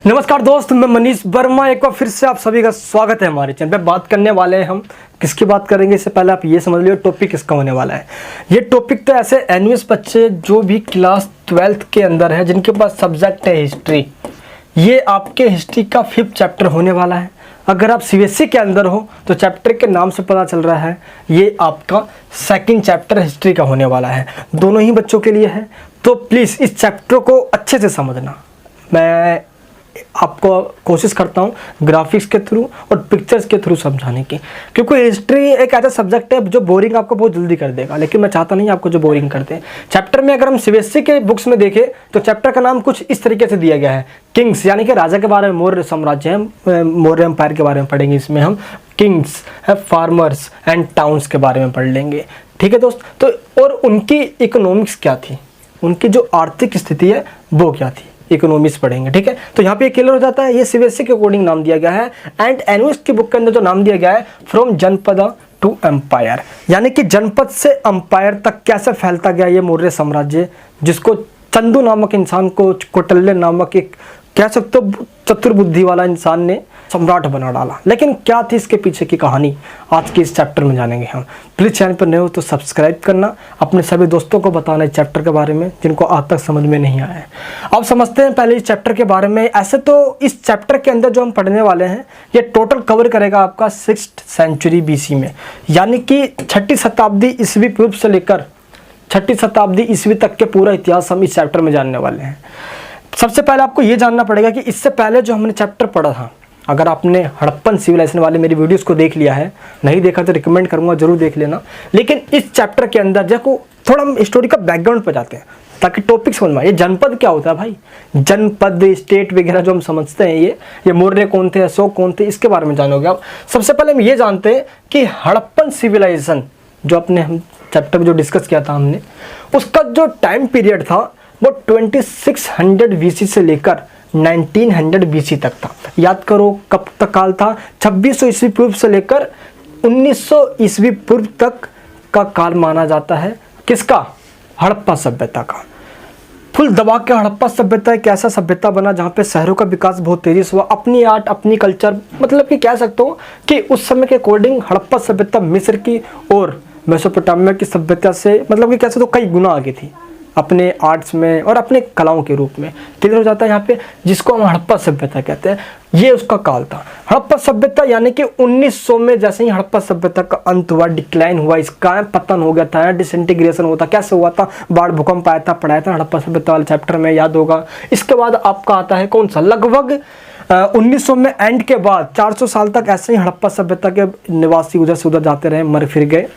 नमस्कार दोस्त, मैं मनीष वर्मा एक बार फिर से आप सभी का स्वागत है हमारे चैनल पे। बात करने वाले हैं हम किसकी बात करेंगे, इससे पहले आप ये समझ लियो टॉपिक किसका होने वाला है। ये टॉपिक तो ऐसे एनयूएस बच्चे जो भी क्लास 12th के अंदर है, जिनके पास सब्जेक्ट है हिस्ट्री, ये आपके हिस्ट्री का 5th चैप्टर होने वाला है। अगर आप सीबीएसई के अंदर हो तो चैप्टर के नाम से पता चल रहा है ये आपका 2nd चैप्टर हिस्ट्री का होने वाला है। दोनों ही बच्चों के लिए है, तो प्लीज़ इस चैप्टर को अच्छे से समझना। मैं आपको कोशिश करता हूँ ग्राफिक्स के थ्रू और पिक्चर्स के थ्रू समझाने की, क्योंकि हिस्ट्री एक ऐसा सब्जेक्ट है जो बोरिंग आपको बहुत जल्दी कर देगा, लेकिन मैं चाहता नहीं आपको जो बोरिंग कर दे। चैप्टर में अगर हम सीबीएसई के बुक्स में देखें तो चैप्टर का नाम कुछ इस तरीके से दिया गया है, किंग्स, यानी कि राजा के बारे में, मौर्य साम्राज्य है, मौर्य एम्पायर के बारे में पढ़ेंगे। इसमें हम किंग्स, फार्मर्स एंड टाउन्स के बारे में पढ़ लेंगे। ठीक है दोस्त, तो और उनकी इकोनॉमिक्स क्या थी, उनकी जो आर्थिक स्थिति है वो क्या थी, इकोनॉमिक्स पढ़ेंगे। ठीक है, तो यहाँ पे क्लियर हो जाता है। ये सीबीएसई के अकॉर्डिंग नाम दिया गया है एंड एनयूएस की बुक के अंदर जो नाम दिया गया है फ्रॉम जनपद टू एम्पायर, यानी कि जनपद से एम्पायर तक कैसे फैलता गया ये मौर्य साम्राज्य, जिसको चंदू नामक इंसान को, कोटल्य नामक एक कह सकते हो चतुर्बुद्धि वाला इंसान ने सम्राट बना डाला। लेकिन क्या थी इसके पीछे की कहानी, आज के इस चैप्टर में जानेंगे हम। प्लीज़ चैनल पर नए हो तो सब्सक्राइब करना, अपने सभी दोस्तों को बताना इस चैप्टर के बारे में जिनको आज तक समझ में नहीं आया है। अब समझते हैं पहले इस चैप्टर के बारे में। ऐसे तो इस चैप्टर के अंदर जो हम पढ़ने वाले हैं ये टोटल कवर करेगा आपका 6th सेंचुरी BC में, यानी कि 6ठी शताब्दी ईस्वी पूर्व से लेकर 6ठी शताब्दी ईस्वी तक के पूरा इतिहास हम इस चैप्टर में जानने वाले हैं। सबसे पहले आपको ये जानना पड़ेगा कि इससे पहले जो हमने चैप्टर पढ़ा था, अगर आपने हड़प्पन सिविलाइजेशन वाले मेरी वीडियोस को देख लिया है, नहीं देखा तो रिकमेंड करूंगा जरूर देख लेना। लेकिन इस चैप्टर के अंदर देखो थोड़ा हम स्टोरी का बैकग्राउंड पे जाते हैं ताकि टॉपिक समझ में आए। ये जनपद क्या होता है भाई, जनपद, स्टेट वगैरह जो हम समझते हैं, ये मौर्य कौन थे, अशोक कौन थे, इसके बारे में जानोगे आप। सबसे पहले हम ये जानते हैं कि हड़प्पन सिविलाइजेशन जो अपने हम चैप्टर में जो डिस्कस किया था हमने, उसका जो टाइम पीरियड था वो 2600 BC से लेकर 1900 BC तक था। याद करो कब तक काल था, 2600 ईस्वी पूर्व से लेकर 1900 ईस्वी पूर्व तक का काल माना जाता है। किसका? हड़प्पा सभ्यता का। फुल दबा के हड़प्पा सभ्यता एक ऐसा सभ्यता बना जहाँ पे शहरों का विकास बहुत तेजी से हुआ, अपनी आर्ट, अपनी कल्चर, मतलब कि कह सकता हूँ कि उस समय के अकॉर्डिंग हड़प्पा सभ्यता मिस्र की और मेसोपोटामिया की सभ्यता से मतलब कि कह सकते हो कई गुना आगे थी अपने आर्ट्स में और अपने कलाओं के रूप में। क्लियर हो जाता है यहाँ पे, जिसको हम हड़प्पा सभ्यता कहते हैं, ये उसका काल था। हड़प्पा सभ्यता यानी कि 1900 में जैसे ही हड़प्पा सभ्यता का अंत हुआ, डिक्लाइन हुआ, इसका पतन हो गया था, डिसइंटीग्रेशन हुआ था। कैसे हुआ था? बाढ़ भूकंप आया था, पढ़ाया था हड़प्पा सभ्यता वाले चैप्टर में, याद होगा। इसके बाद आपका आता है कौन सा, लगभग 1900 में एंड के बाद 400 साल तक ऐसे ही हड़प्पा सभ्यता के निवासी उधर से उधर जाते रहे, मर फिर गए,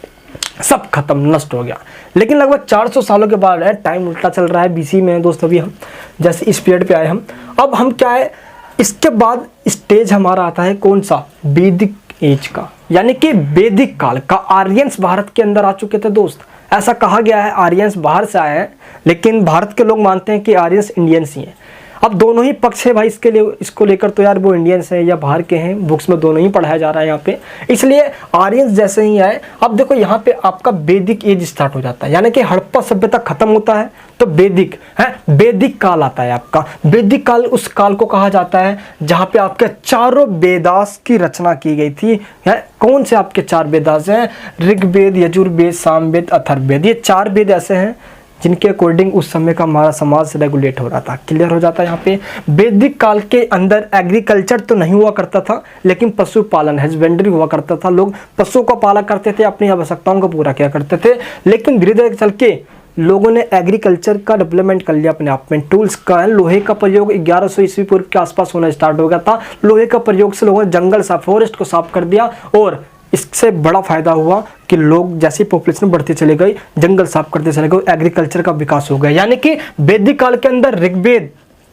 सब खत्म, नष्ट हो गया। लेकिन लगभग 400 सालों के बाद है, टाइम उल्टा चल रहा है BC में दोस्त। अभी हम जैसे इस पीरियड पे आए हम, अब हम क्या है, इसके बाद स्टेज हमारा आता है कौन सा, वैदिक एज का, यानी कि वैदिक काल का। आर्यंस भारत के अंदर आ चुके थे दोस्त, ऐसा कहा गया है आर्यंस बाहर से आए हैं, लेकिन भारत के लोग मानते हैं कि आर्यंस इंडियंस ही हैं। अब दोनों ही पक्ष है भाई इसके लिए, इसको लेकर तो यार वो इंडियंस हैं या बाहर के हैं, बुक्स में दोनों ही पढ़ाया जा रहा है यहाँ पे, इसलिए आर्यंस जैसे ही आए। अब देखो यहाँ पे आपका वैदिक एज स्टार्ट हो जाता है, यानी कि हड़प्पा सभ्यता खत्म होता है तो वैदिक है, वैदिक काल आता है आपका। वैदिक काल उस काल को कहा जाता है जहाँ पे आपके चारों वेदास की रचना की गई थी। कौन से आपके 4 वेदास हैं? ऋग्वेद, यजुर्वेद, सामवेद, अथर्ववेद। ये 4 वेद ऐसे हैं जिनके अकॉर्डिंग उस समय का हमारा समाज रेगुलेट हो रहा था। क्लियर हो जाता है यहाँ पे। वैदिक काल के अंदर एग्रीकल्चर तो नहीं हुआ करता था, लेकिन पशुपालन, हस्बेंड्री हुआ करता था। लोग पशुओं को पाला करते थे, अपनी आवश्यकताओं को पूरा किया करते थे। लेकिन धीरे धीरे चल के लोगों ने एग्रीकल्चर का डेवलपमेंट कर लिया अपने आप में। टूल्स का, लोहे का प्रयोग 1100 ईस्वी पूर्व के आसपास होना स्टार्ट हो गया था। लोहे का प्रयोग से लोगों ने जंगल साफ, फॉरेस्ट को साफ कर दिया, और इससे बड़ा फायदा हुआ कि लोग जैसी पॉपुलेशन बढ़ती चली गई, जंगल साफ करते चले गए, एग्रीकल्चर का विकास हो गया। यानी कि वैदिक काल के अंदर ऋग्वेद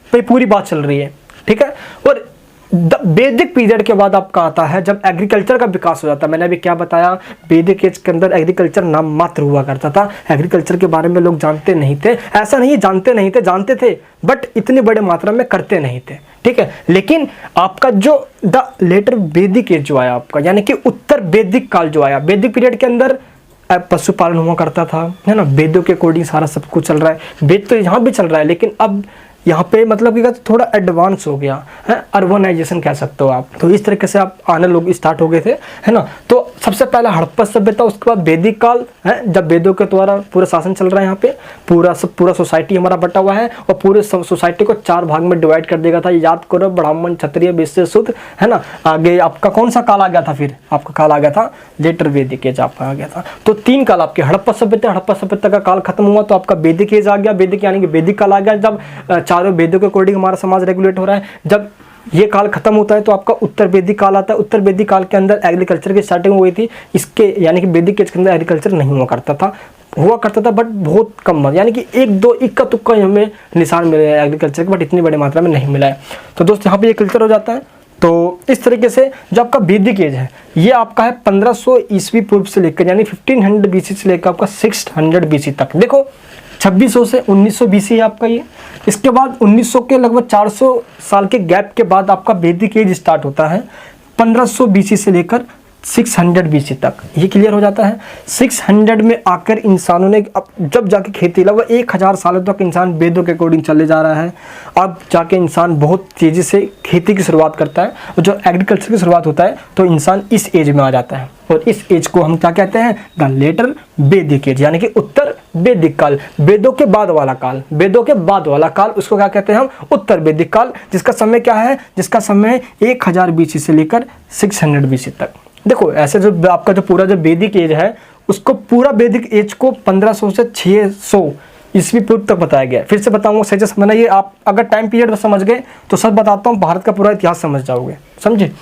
पे पूरी बात चल रही है, ठीक है। और वैदिक पीरियड के बाद आपका आता है जब एग्रीकल्चर का विकास हो जाता है। मैंने अभी क्या बताया, वैदिक एज के अंदर एग्रीकल्चर नाम मात्र हुआ करता था, एग्रीकल्चर के बारे में लोग जानते नहीं थे। ऐसा नहीं जानते नहीं थे, जानते थे, बट इतनी बड़े मात्रा में करते नहीं थे, ठीक है। लेकिन आपका जो द लेटर वैदिक एज जो आया आपका, यानी कि उत्तर वैदिक काल जो आया, वैदिक पीरियड के अंदर पशुपालन हुआ करता था, है ना, वेदों के अकॉर्डिंग सारा सब कुछ चल रहा है। वेद तो यहाँ भी चल रहा है, लेकिन अब यहाँ पे मतलब कि थोड़ा एडवांस हो गया है, अर्बनाइजेशन कह सकते हो आप। तो इस तरीके से आप आने लोग स्टार्ट हो गए थे, है ना। तो सबसे पहला हड़प्पा सभ्यता, उसके बाद वैदिक काल है, जब वेदों के द्वारा पूरा शासन चल रहा है यहाँ पे, पूरा सोसाइटी हमारा बटा हुआ है, और पूरे सोसाइटी को 4 भाग में डिवाइड कर देगा था। याद करो, ब्राह्मण, क्षत्रिय, वैश्य, शूद्र, है ना। आगे आपका कौन सा काल आ गया था, फिर आपका काल आ गया था लेटर वैदिक एज आपका आ गया था। तो 3 काल आपके, हड़प्पा सभ्यता का काल खत्म हुआ तो आपका वैदिक एज आ गया, वैदिक यानी कि वैदिक काल आ गया, जब चारों वेदों के अकॉर्डिंग हमारा समाज रेगुलेट हो रहा है। जब ये काल खत्म होता है तो आपका उत्तर वैदिक काल आता है। उत्तर वैदिक काल के अंदर एग्रीकल्चर की स्टार्टिंग हुई थी, इसके यानी कि वैदिक एज के अंदर एग्रीकल्चर नहीं हुआ करता था बट बहुत कम, यानी कि 1-2 इक्का तुक्का हमें निशान मिले हैं एग्रीकल्चर के, बट इतनी बड़ी मात्रा में नहीं मिला है। तो दोस्त यहाँ पे ये कल्चर हो जाता है। तो इस तरीके से जो आपका वैदिक एज है ये आपका है 1500 ईस्वी पूर्व से लेकर, यानी 1500 BC से लेकर आपका 600 BC तक। देखो 2600 से 1900 BC है आपका ये। इसके बाद 1900 के लगभग 400 साल के गैप के बाद आपका वैदिक एज स्टार्ट होता है 1500 BC से लेकर 600 BC तक। ये क्लियर हो जाता है। 600 में आकर इंसानों ने जब जाके खेती, लगभग 1000 सालों तक इंसान वेदों के अकॉर्डिंग चले जा रहा है। अब जाके इंसान बहुत तेज़ी से खेती की शुरुआत करता है, और जो एग्रीकल्चर की शुरुआत होता है तो इंसान इस एज में आ जाता है, और इस एज को हम क्या कहते हैं, द लेटर वैदिक एज, यानी कि उत्तर वैदिक काल, वेदों के बाद वाला काल, वेदों के बाद वाला काल, उसको क्या कहते हैं हम, उत्तर वैदिक काल, जिसका समय क्या है, जिसका समय 1000 BC से लेकर 600 BC तक। देखो ऐसे जो आपका जो पूरा जो वैदिक एज है, उसको पूरा वैदिक एज को 1500 से 600 ईस्वी पूर्व तक बताया गया है। फिर से बताऊंगा, सही से समझना। ये आप अगर टाइम पीरियड समझ गए तो सब बताता हूँ, भारत का पूरा इतिहास समझ जाओगे, समझे।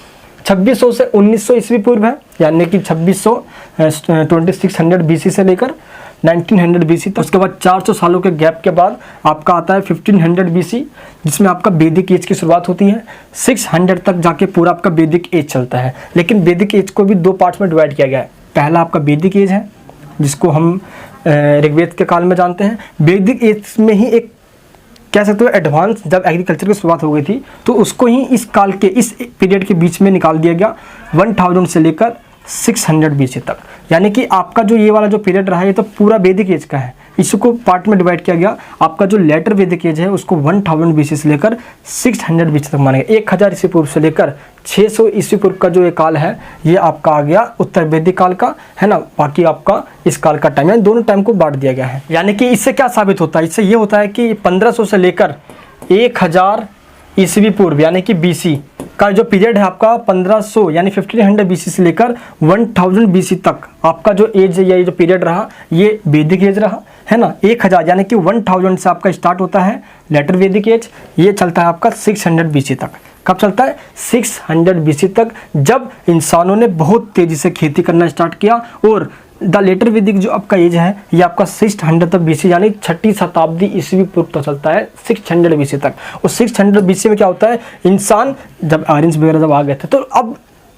2600 से 1900 ईस्वी पूर्व है, यानी कि 2600 BC से लेकर 1900 BC तक। उसके बाद 400 सालों के गैप के बाद आपका आता है 1500 BC, जिसमें आपका वैदिक एज की शुरुआत होती है। 600 तक जाके पूरा आपका वैदिक एज चलता है। लेकिन वैदिक एज को भी 2 पार्ट्स में डिवाइड किया गया है। पहला आपका वैदिक एज है, जिसको हम ऋग्वेद के काल में जानते हैं। वैदिक एज में ही एक कह सकते हो एडवांस, जब एग्रीकल्चर की शुरुआत हो गई थी तो उसको ही इस काल के, इस पीरियड के बीच में निकाल दिया गया 1000 से लेकर 600 BC तक। यानी कि आपका जो ये वाला जो पीरियड रहा है ये तो पूरा वैदिक एज का है। इसको पार्ट में डिवाइड किया गया। आपका जो लेटर वैदिक एज है उसको 1000 BC से लेकर 600 BC तक मानेंगे। 1000 ईस्वी पूर्व से लेकर 600 ईस्वी पूर्व का जो ये काल है ये आपका आ गया उत्तर वैदिक काल का, है ना। बाकी आपका इस काल का टाइम, यानी दोनों टाइम को बांट दिया गया है। यानी कि इससे क्या साबित होता है, इससे ये होता है कि 1500 से लेकर 1000 ईस्वी पूर्व यानी कि BC का जो पीरियड है आपका 1500 यानी 1500 BC से लेकर 1000 BC तक आपका जो एज या ये जो पीरियड रहा ये वैदिक एज रहा, है ना। 1000 यानी कि 1000 से आपका स्टार्ट होता है लेटर वैदिक एज, ये चलता है आपका 600 BC तक। कब चलता है, 600 BC तक, जब इंसानों ने बहुत तेज़ी से खेती करना स्टार्ट किया। और द लेटर वैदिक जो आपका एज है ये आपका 600 तक BC यानी 6ठी शताब्दी ईस्वी पूर्व तक चलता है, 600 BC तक। और 600 BC में क्या होता है, इंसान जब आर्यंस वगैरह जब आ गए थे तो अब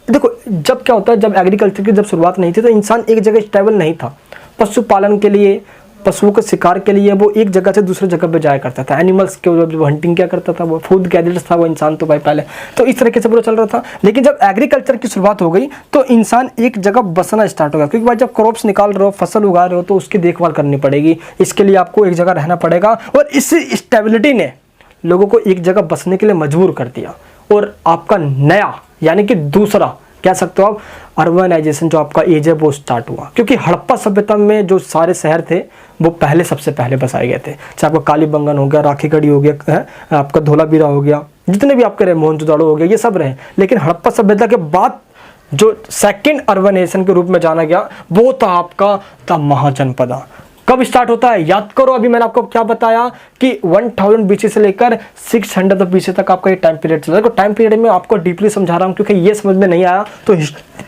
देखो जब क्या होता है, जब एग्रीकल्चर की जब शुरुआत नहीं थी तो इंसान एक जगह स्टेबल नहीं था। पशुपालन के लिए, पशुओं के शिकार के लिए वो एक जगह से दूसरे जगह पे जाया करता था। एनिमल्स के जो हंटिंग क्या करता था, वो फूड गैदरर्स था वो इंसान तो भाई पहले, तो इस तरीके से पूरा चल रहा था। लेकिन जब एग्रीकल्चर की शुरुआत हो गई तो इंसान एक जगह बसना स्टार्ट हो गया, क्योंकि भाई जब क्रॉप्स निकाल रहे हो, फसल उगा रहे हो तो उसकी देखभाल करनी पड़ेगी। इसके लिए आपको एक जगह रहना पड़ेगा, और इस स्टेबिलिटी ने लोगों को एक जगह बसने के लिए मजबूर कर दिया। और आपका नया यानी कि दूसरा कह सकते हो आप अर्बनाइजेशन जो आपका एज है वो स्टार्ट हुआ, क्योंकि हड़प्पा सभ्यता में जो सारे शहर थे वो पहले सबसे पहले बसाए गए थे। चाहे आपका कालीबंगन हो गया, राखीगढ़ी हो गया, आपका धोलावीरा हो गया, जितने भी आपके रहे, मोहनजोदड़ो हो गया, ये सब रहे। लेकिन हड़प्पा सभ्यता के बाद जो सेकेंड अर्बनाइजेशन के रूप में जाना गया वो था आपका था महाजनपदा। कब स्टार्ट होता है, याद करो, अभी मैंने आपको क्या बताया कि 1000 BC से लेकर 600 BC तक आपका ये टाइम पीरियड चला। देखो टाइम पीरियड में आपको डीपली समझा रहा हूँ, क्योंकि ये समझ में नहीं आया तो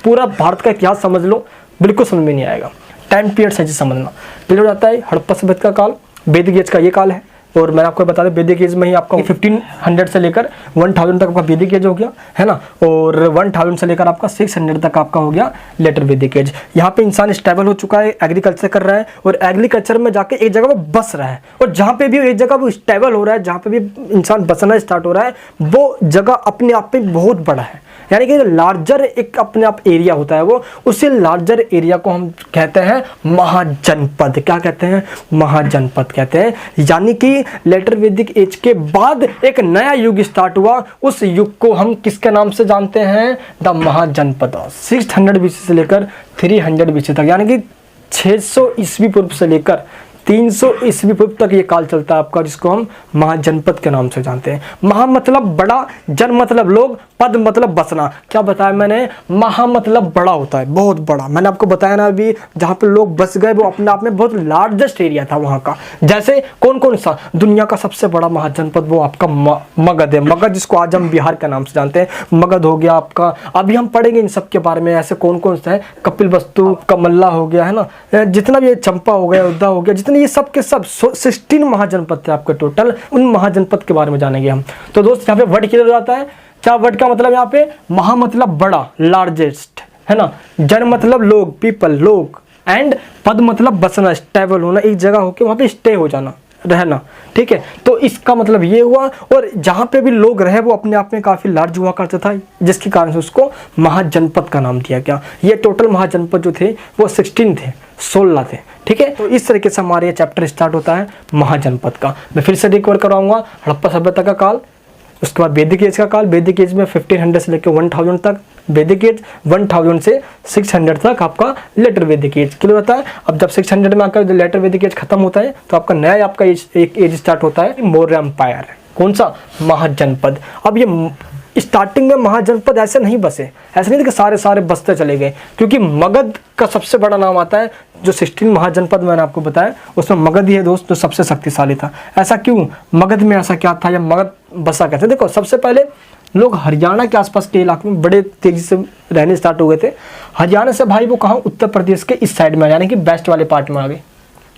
पूरा भारत का इतिहास समझ लो, बिल्कुल समझ में नहीं आएगा। टाइम पीरियड सही से समझना। पीरियड हो जाता है हड़प्पा सभ्यता का काल, वैदिक एज का ये काल है। और मैंने आपको बता दें वैदिक एज में ही आपका 1500 से लेकर 1000 तक आपका वैदिक एज हो गया, है ना। और 1000 से लेकर आपका 600 तक आपका हो गया लेटर वैदिक एज। यहाँ पे इंसान स्टेबल हो चुका है, एग्रीकल्चर कर रहा है, और एग्रीकल्चर में जाके एक जगह वो बस रहा है। और जहाँ पे भी एक जगह वो स्टेबल हो रहा है, जहाँ पे भी इंसान बसना स्टार्ट हो रहा है, वो जगह अपने आप में बहुत बड़ा है। यानी कि लार्जर एक अपने आप एरिया होता है वो, उसी लार्जर एरिया को हम कहते हैं महाजनपद। क्या कहते हैं, महाजनपद कहते हैं। यानी कि कि लेटर वैदिक एज के बाद एक नया युग स्टार्ट हुआ। उस युग को हम किसके नाम से जानते हैं? द महाजनपद। 600 BC से लेकर 300 BC तक, यानी कि 600 ईस्वी पूर्व से लेकर 300 ईस्वी पूर्व तक ये काल चलता है आपका, जिसको हम महाजनपद के नाम से जानते हैं। महा मतलब बड़ा, जन मतलब लोग, पद मतलब बसना। क्या बताया मैंने? महा मतलब बड़ा होता है, बहुत बड़ा। मैंने आपको बताया ना अभी, जहाँ पे लोग बस गए वो अपने आप में बहुत लार्जेस्ट एरिया था वहाँ का। जैसे कौन कौन सा? दुनिया का सबसे बड़ा महाजनपद वो आपका मगध है। मगध जिसको आज हम बिहार के नाम से जानते हैं। मगध हो गया आपका, अभी हम पढ़ेंगे इन सब के बारे में। ऐसे कौन कौन सा है? कपिलवस्तु, कमल्ला हो गया, है ना, जितना भी ये चंपा हो गया, उद्दा हो गया, जितने ये सब के सब 16 महाजनपद थे आपके टोटल। उन महाजनपद के बारे में जानेंगे हम। तो दोस्त यहाँ पे वर्ड क्लियर हो जाता है। क्या वर्ड का मतलब? यहाँ पे महा मतलब बड़ा, लार्जेस्ट, है ना। जन मतलब लोग, पीपल, लोग। एंड पद मतलब बसना, स्टेबल होना, एक जगह होके वहाँ पे स्टे हो जाना, रहना, ठीक है। तो इसका मतलब ये हुआ। और जहाँ पे भी लोग रहे वो अपने आप में काफ़ी लार्ज हुआ करता था, जिसके कारण से उसको महाजनपद का नाम दिया गया। ये टोटल महाजनपद जो थे वो 16 थे, 16 थे, ठीक है। तो इस तरीके से हमारे ये चैप्टर स्टार्ट होता है महाजनपद का। मैं फिर से रिकवर करवाऊंगा। हड़प्पा सभ्यता का काल, उसके बाद वैदिक एज का काल। वैदिक एज में 1500 से लेकर 1000 तक वैदिक एज, 1000 से 600 तक आपका लेटर वैदिक एज। क्लियर होता है? अब जब 600 में आकर लेटर वैदिक एज खत्म होता है तो आपका नया आपका एक एज स्टार्ट होता है, मौर्य एम्पायर। कौन सा? महाजनपद। अब ये स्टार्टिंग में महाजनपद ऐसे नहीं बसे, ऐसे नहीं कि सारे बसते चले गए, क्योंकि मगध का सबसे बड़ा नाम आता है। जो 16 महाजनपद मैंने आपको बताया उसमें मगध ही है दोस्त, जो सबसे शक्तिशाली था। ऐसा क्यों? मगध में ऐसा क्या था या मगध बसा कैसे? देखो, सबसे पहले लोग हरियाणा के आसपास के इलाके में बड़े तेजी से रहने स्टार्ट हो गए थे। हरियाणा से भाई वो कहाँ? उत्तर प्रदेश के इस साइड में, यानी कि वेस्ट वाले पार्ट में आ गए,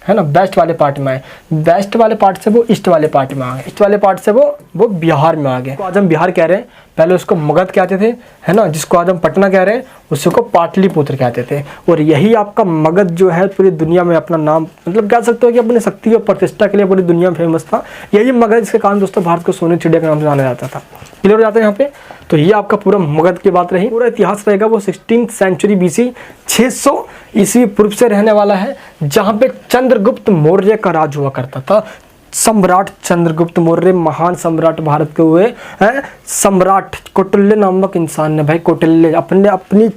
है ना, वेस्ट वाले पार्ट में आए। वेस्ट वाले पार्ट से वो ईस्ट वाले पार्ट में आ गए, ईस्ट वाले पार्ट से वो बिहार में आ गए। तो आज हम बिहार कह रहे हैं, पहले उसको मगध कहते थे, है ना, जिसको आज हम पटना कह रहे हैं, उसको पाटलिपुत्र कहते थे। और यही आपका मगध जो है पूरी दुनिया में अपना नाम, मतलब कह सकते हो कि अपनी शक्ति और प्रतिष्ठा के लिए पूरी दुनिया में फेमस था। यही मगध, इसके कारण दोस्तों भारत को सोने चिड़िया के नाम से जाना जाता था। क्लियर हो जाता है यहाँ पे? तो ये आपका पूरा मगध की बात रही। पूरा इतिहास रहेगा वो 16th सेंचुरी BC, 600 ईस्वी पूर्व से रहने वाला है, जहाँ पे चंद्रगुप्त मौर्य का राज हुआ करता था। सम्राट चंद्रगुप्त मौर्य महान सम्राट भारत के हुए हैं। सम्राट कौटिल्य नामक इंसान ने, भाई कौटिल्य अपनी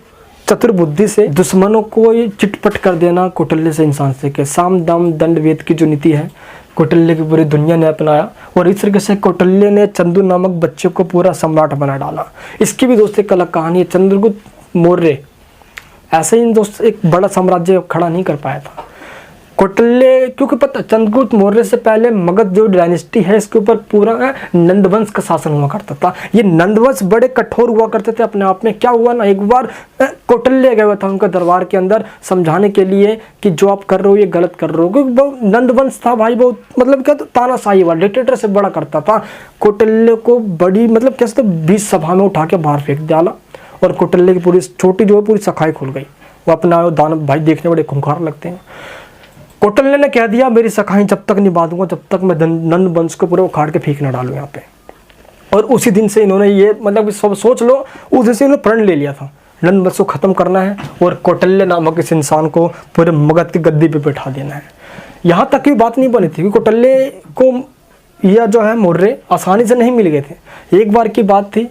चतुर बुद्धि से दुश्मनों को ये चिटपट कर देना कौटिल्य से इंसान से के। साम दाम दंड वेद की जो नीति है कौटिल्य की पूरी दुनिया ने अपनाया। और इस तरीके से कौटिल्य ने चंदू नामक बच्चे को पूरा सम्राट बना डाला। इसकी भी दोस्त एक अलग कहानी है। चंद्रगुप्त मौर्य ऐसे ही दोस्त एक बड़ा साम्राज्य खड़ा नहीं कर पाया था। कौटिल्य, क्योंकि पता चंद्रगुप्त मौर्य से पहले मगध जो डायनेस्टी है इसके ऊपर पूरा नंदवंश का शासन हुआ करता था। ये नंदवंश बड़े कठोर हुआ करते थे अपने आप में। क्या हुआ ना, एक बार कौटिल्य गया हुआ था उनका दरबार के अंदर समझाने के लिए कि जो आप कर रहे हो ये गलत कर रहे हो, क्योंकि बहुत नंदवंश था भाई, बहुत मतलब क्या तो तानाशाही वाला डिक्टेटर से बड़ा करता था। कौटिल्य को बड़ी मतलब कैसे तो 20 सभा में उठा के बाहर फेंक डाला और कौटिल्य की पूरी छोटी जो है पूरी शाखाएं खुल गई। वो अपना दानव भाई देखने बड़े खूंखार लगते हैं। कौटिल्य ने कह दिया मेरी शाखाएं जब तक निभा दूंगा जब तक मैं नंद वंश को पूरा उखाड़ के फेंक ना डालूं यहाँ पे। और उसी दिन से इन्होंने ये मतलब सब सोच लो, उस दिन से इन्होंने प्रण ले लिया था नंद वंश को खत्म करना है और कौटिल्य नामक इस इंसान को पूरे मगध की गद्दी पे बैठा देना है। यहाँ तक की बात नहीं बनी थी कि कौटिल्य को यह जो है मौर्य आसानी से नहीं मिल गए थे। एक बार की बात थी,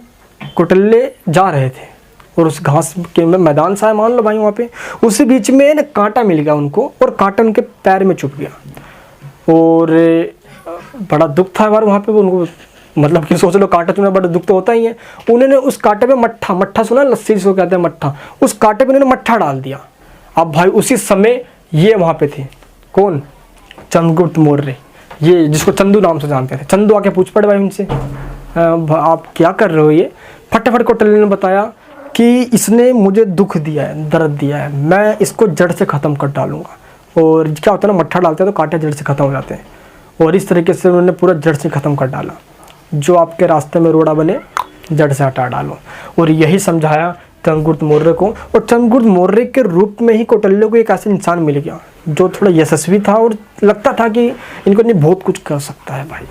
कौटिल्य जा रहे थे और उस घास के में मैदान सा है मान लो भाई, वहाँ पे उसी बीच में ना कांटा मिल गया उनको और कांटा उनके पैर में चुभ गया और बड़ा दुख था यार वहाँ पे उनको। मतलब कि सोच लो कांटा चुना बड़ा दुख तो होता ही है। उन्होंने उस कांटे पे मट्ठा सुना, लस्सी जिसको कहते हैं मट्ठा, उस कांटे पे उन्होंने मट्ठा डाल दिया। अब भाई उसी समय ये वहाँ पे थे कौन? चंद्रगुप्त मौर्य, ये जिसको चंदू नाम से जानते थे। चंदू आके पूछ पड़े भाई उनसे आप क्या कर रहे हो? ये फटाफट कौटिल्य ने बताया कि इसने मुझे दुख दिया है, दर्द दिया है, मैं इसको जड़ से ख़त्म कर डालूंगा। और क्या होता है ना, मट्ठा डालते हैं तो कांटे जड़ से ख़त्म हो जाते हैं और इस तरीके से उन्होंने पूरा जड़ से ख़त्म कर डाला। जो आपके रास्ते में रोड़ा बने जड़ से हटा डालो। और यही समझाया चंद्रगुप्त मौर्य को। और चंद्रगुप्त मौर्य के रूप में ही कौटिल्य को एक ऐसा इंसान मिल गया जो थोड़ा यशस्वी था और लगता था कि इनको नहीं बहुत कुछ कर सकता है भाई।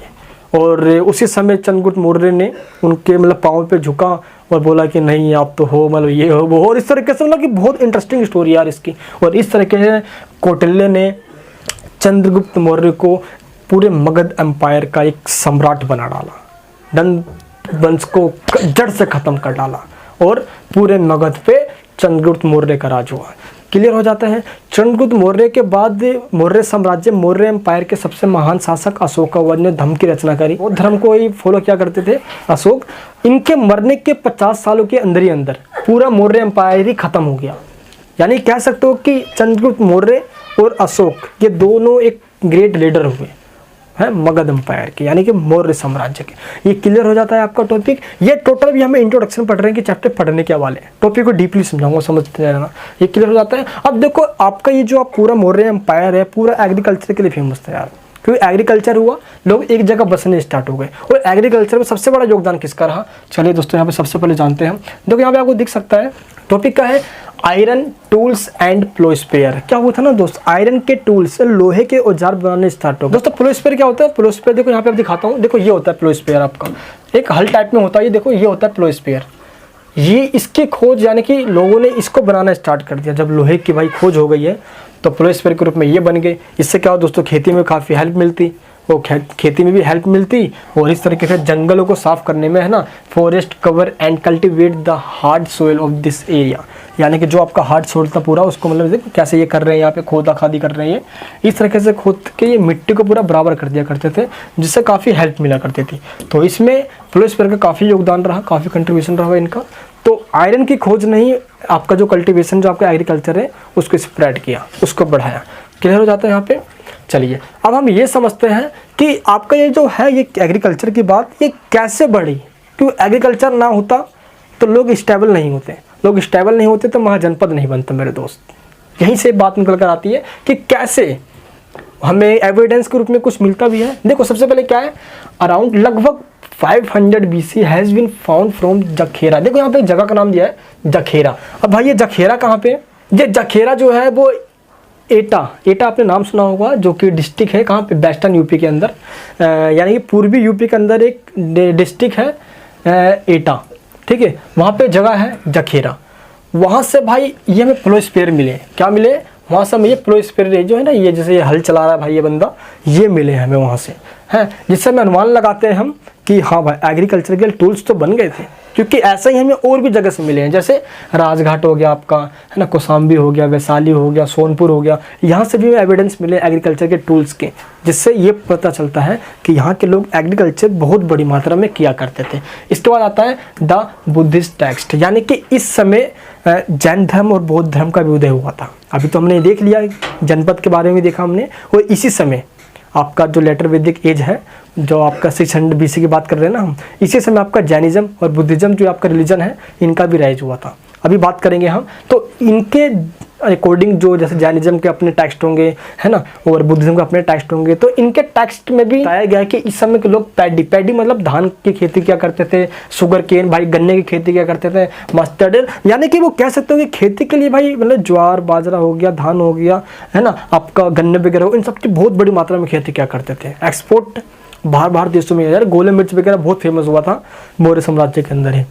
और उसी समय चंद्रगुप्त मौर्य ने उनके मतलब पाँव पे झुका और बोला कि नहीं आप तो हो, मतलब ये हो वो हो। और इस तरीके से मतलब कि बहुत इंटरेस्टिंग स्टोरी यार इसकी। और इस तरीके से कौटिल्य ने चंद्रगुप्त मौर्य को पूरे मगध एम्पायर का एक सम्राट बना डाला, नंद वंश को जड़ से खत्म कर डाला और पूरे मगध पे चंद्रगुप्त मौर्य का राज हुआ। क्लियर हो जाता है। चंद्रगुप्त मौर्य के बाद मौर्य साम्राज्य, मौर्य एम्पायर के सबसे महान शासक अशोकावन ने धर्म की रचना करी। वो धर्म को ही फॉलो क्या करते थे अशोक। इनके मरने के 50 सालों के अंदर ही अंदर पूरा मौर्य एम्पायर ही खत्म हो गया। यानी कह सकते हो कि चंद्रगुप्त मौर्य और अशोक ये दोनों एक ग्रेट लीडर हुए है मगध एम्पायर के, यानी कि मौर्य साम्राज्य के। ये क्लियर हो जाता है आपका टॉपिक। ये टोटल भी हमें इंट्रोडक्शन पढ़ रहे हैं कि चैप्टर पढ़ने के वाले हैं, टॉपिक को डीपली समझाऊंगा, समझते रहना। ये क्लियर हो जाता है। अब देखो आपका ये जो आप पूरा मौर्य एम्पायर है पूरा एग्रीकल्चर के लिए फेमस था यार, क्योंकि एग्रीकल्चर हुआ, लोग एक जगह बसने स्टार्ट हो गए। और एग्रीकल्चर में सबसे बड़ा योगदान किसका रहा, चलिए दोस्तों यहाँ पे सबसे पहले जानते हैं। देखो यहाँ पे आपको दिख सकता है टॉपिक का है आयरन टूल्स एंड प्लोस्पेयर। क्या हुआ था ना दोस्त, आयरन के टूल्स लोहे के औजार बनाने स्टार्ट हो। दोस्तों प्लोस्पेयर क्या होता है, प्लोस्पेयर देखो यहाँ पे आप दिखाता हूँ। देखो ये होता है प्लोस्पेयर, आपका एक हल टाइप में होता है। ये देखो ये होता है प्लोस्पेयर। ये इसकी खोज यानी कि लोगों ने इसको बनाना स्टार्ट कर दिया। जब लोहे की भाई खोज हो गई है तो प्लोस्पेयर के रूप में ये बन गए। इससे क्या हो दोस्तों, खेती में काफ़ी हेल्प मिलती, वो खेती में भी हेल्प मिलती और इस तरीके से जंगलों को साफ करने में है ना। Forest cover and cultivate the hard soil of this area, यानी कि जो आपका हार्ड सोइल था पूरा उसको मतलब देखो कैसे ये कर रहे हैं, यहाँ पे खोदा खादी कर रहे हैं। इस तरीके से खोद के ये मिट्टी को पूरा बराबर कर दिया करते थे, जिससे काफ़ी हेल्प मिला करती थी। तो इसमें प्लोस्पेयर का काफ़ी योगदान रहा, काफ़ी कंट्रीब्यूशन रहा इनका। तो आयरन की खोज नहीं, आपका जो कल्टिवेशन जो आपका एग्रीकल्चर है उसको स्प्रेड किया, उसको बढ़ाया। क्लियर हो जाता है यहाँ पे। चलिए अब हम ये समझते हैं कि आपका ये जो है ये एग्रीकल्चर की बात ये कैसे बढ़ी। क्योंकि एग्रीकल्चर ना होता तो लोग स्टेबल नहीं होते, लोग स्टेबल नहीं होते तो महाजनपद नहीं बनता मेरे दोस्त। यहीं से बात निकल कर आती है कि कैसे हमें एविडेंस के रूप में कुछ मिलता भी है। देखो सबसे पहले क्या है, अराउंड लगभग 500 BC has been found from Jakhera. देखो यहाँ पे एक जगह का नाम दिया है जखेरा। अब भाई ये जखेरा कहाँ पे, ये जखेरा जो है वो एटा आपने नाम सुना होगा, जो कि डिस्ट्रिक्ट है कहाँ पे, वेस्टर्न यूपी के अंदर, यानी कि पूर्वी यूपी के अंदर एक डिस्ट्रिक्ट है एटा, ठीक है। वहाँ पे जगह है जखेरा। वहाँ से भाई ये हमें प्लोस्पेयर मिले। क्या मिले वहाँ से हमें, ये प्लोस्पेयर जो है ना, ये जैसे ये हल चला रहा है भाई ये बंदा, ये मिले हमें वहाँ से हैं, जिससे हमें अनुमान लगाते हैं हम कि हाँ भाई एग्रीकल्चर के टूल्स तो बन गए थे। क्योंकि ऐसा ही हमें और भी जगह से मिले हैं, जैसे राजघाट हो गया आपका है ना, कौशाम्बी हो गया, वैशाली हो गया, सोनपुर हो गया, यहाँ से भी एविडेंस मिले एग्रीकल्चर के टूल्स के, जिससे ये पता चलता है कि यहाँ के लोग एग्रीकल्चर बहुत बड़ी मात्रा में किया करते थे। इसके बाद आता है द बुद्धिस्ट टेक्स्ट, यानी कि इस समय जैन धर्म और बौद्ध धर्म का भी उदय हुआ था। अभी तो हमने देख लिया जनपद के बारे में देखा हमने, और इसी समय आपका जो लेटर वैदिक एज है, जो आपका 600 BC की बात कर रहे हैं ना हम, इसी समय आपका जैनिज्म और बुद्धिज्म जो आपका रिलीजन है इनका भी राइज हुआ था। अभी बात करेंगे हम, तो इनके अकॉर्डिंग जो जैसे जैनिज्म के अपने टेक्स्ट होंगे है ना, और बुद्धिज्म के अपने टेक्स्ट होंगे, तो इनके टेक्स्ट में भी बताया गया है कि इस समय के लोग पैडी मतलब धान की खेती क्या करते थे, शुगर केन भाई गन्ने की खेती क्या करते थे, मस्टर्ड, यानी कि वो कह सकते हो कि खेती के लिए भाई मतलब ज्वार बाजरा हो गया, धान हो गया है ना, आपका गन्ने वगैरह हो, इन सब की बहुत बड़ी मात्रा में खेती क्या करते थे, एक्सपोर्ट बाहर देशों में। यार गोले मिर्च वगैरह बहुत फेमस हुआ था मौर्य साम्राज्य के अंदर ही,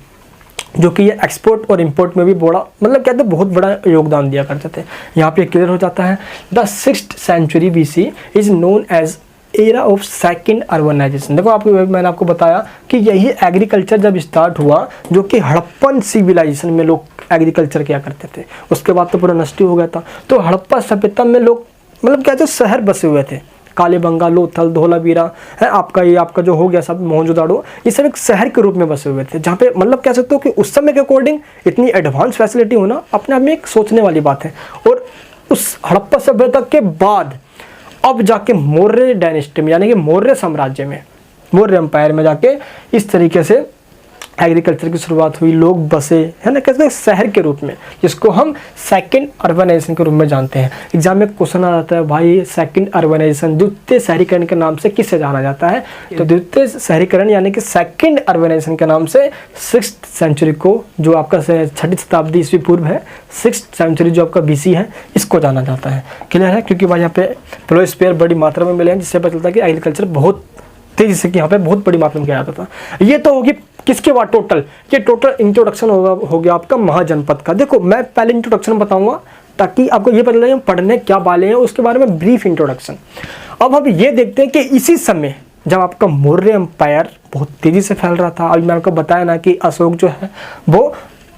जो कि ये एक्सपोर्ट और इंपोर्ट में भी बड़ा मतलब कहते हैं बहुत बड़ा योगदान दिया करते थे। यहाँ पे क्लियर हो जाता है the 6th century BC is known as era of second urbanisation. देखो आपको मैंने आपको बताया कि यही एग्रीकल्चर जब स्टार्ट हुआ, जो कि हड़प्पन सिविलाइजेशन में लोग एग्रीकल्चर किया करते थे, उसके बाद तो पूरा नष्ट हो गया था। तो हड़प्पा सभ्यता में लोग मतलब कहते शहर बसे हुए थे, कालीबंगा, लोथल, धोलावीरा है आपका, ये आपका जो हो गया सब मोहनजोदाड़ो, ये सब एक शहर के रूप में बसे हुए थे, जहाँ पे मतलब कह सकते हो कि उस समय के अकॉर्डिंग इतनी एडवांस फैसिलिटी होना अपने आप में एक सोचने वाली बात है। और उस हड़प्पा सभ्यता के बाद अब जाके मौर्य डायनेस्टी में यानी कि मौर्य साम्राज्य में, मौर्य एम्पायर में जाके इस तरीके से एग्रीकल्चर की शुरुआत हुई, लोग बसे है ना, कहते हैं शहर के रूप में, जिसको हम सेकंड अर्बनाइजेशन के रूप में जानते हैं। एग्जाम में क्वेश्चन आ जाता है भाई सेकंड अर्बनाइजेशन द्वितीय शहरीकरण के नाम से किससे जाना जाता है, तो द्वितीय शहरीकरण यानी कि सेकंड अर्बनाइजेशन के नाम से 6th century को, जो आपका 6ठी शताब्दी ईस्वी पूर्व है, 6th century जो आपका BC है, इसको जाना जाता है। क्लियर है, क्योंकि भाई यहाँ पे प्लोस्पेयर बड़ी मात्रा में मिले हैं, जिससे पता चलता है कि एग्रीकल्चर बहुत तेजी से यहाँ पे बहुत बड़ी मात्रा में किया जाता था। ये तो होगी किसके बाद टोटल, ये टोटल इंट्रोडक्शन हो गया आपका महाजनपद का। देखो मैं पहले इंट्रोडक्शन बताऊंगा ताकि आपको ये पता लगे हम पढ़ने क्या वाले हैं, उसके बारे में ब्रीफ इंट्रोडक्शन। अब हम ये देखते हैं कि इसी समय जब आपका मौर्य एम्पायर बहुत तेज़ी से फैल रहा था, अभी मैंने आपको बताया ना कि अशोक जो है वो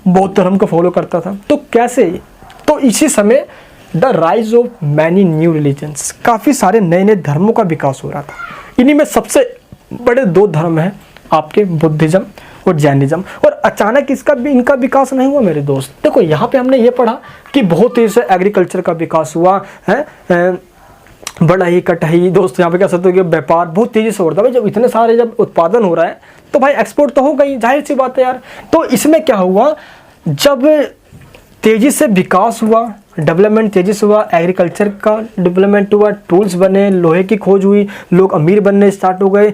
बौद्ध धर्म को फॉलो करता था, तो कैसे, तो इसी समय the rise of many new religions, काफ़ी सारे नए नए धर्मों का विकास हो रहा था। इन्हीं में सबसे बड़े दो धर्म हैं आपके बुद्धिज़्म और जैनिज़्म। और अचानक इनका विकास नहीं हुआ मेरे दोस्त। देखो यहाँ पे हमने ये पढ़ा कि बहुत तेज़ी से एग्रीकल्चर का विकास हुआ है, बढ़ई कटई दोस्त यहाँ पे कह सकते हो कि व्यापार बहुत तेज़ी से हो रहा था। भाई जब इतने सारे जब उत्पादन हो रहा है तो भाई एक्सपोर्ट तो होगा ही, जाहिर सी बात है यार। तो इसमें क्या हुआ, जब तेज़ी से विकास हुआ, डेवलपमेंट तेज़ी से हुआ, एग्रीकल्चर का डेवलपमेंट हुआ, टूल्स बने, लोहे की खोज हुई, लोग अमीर बनने स्टार्ट हो गए,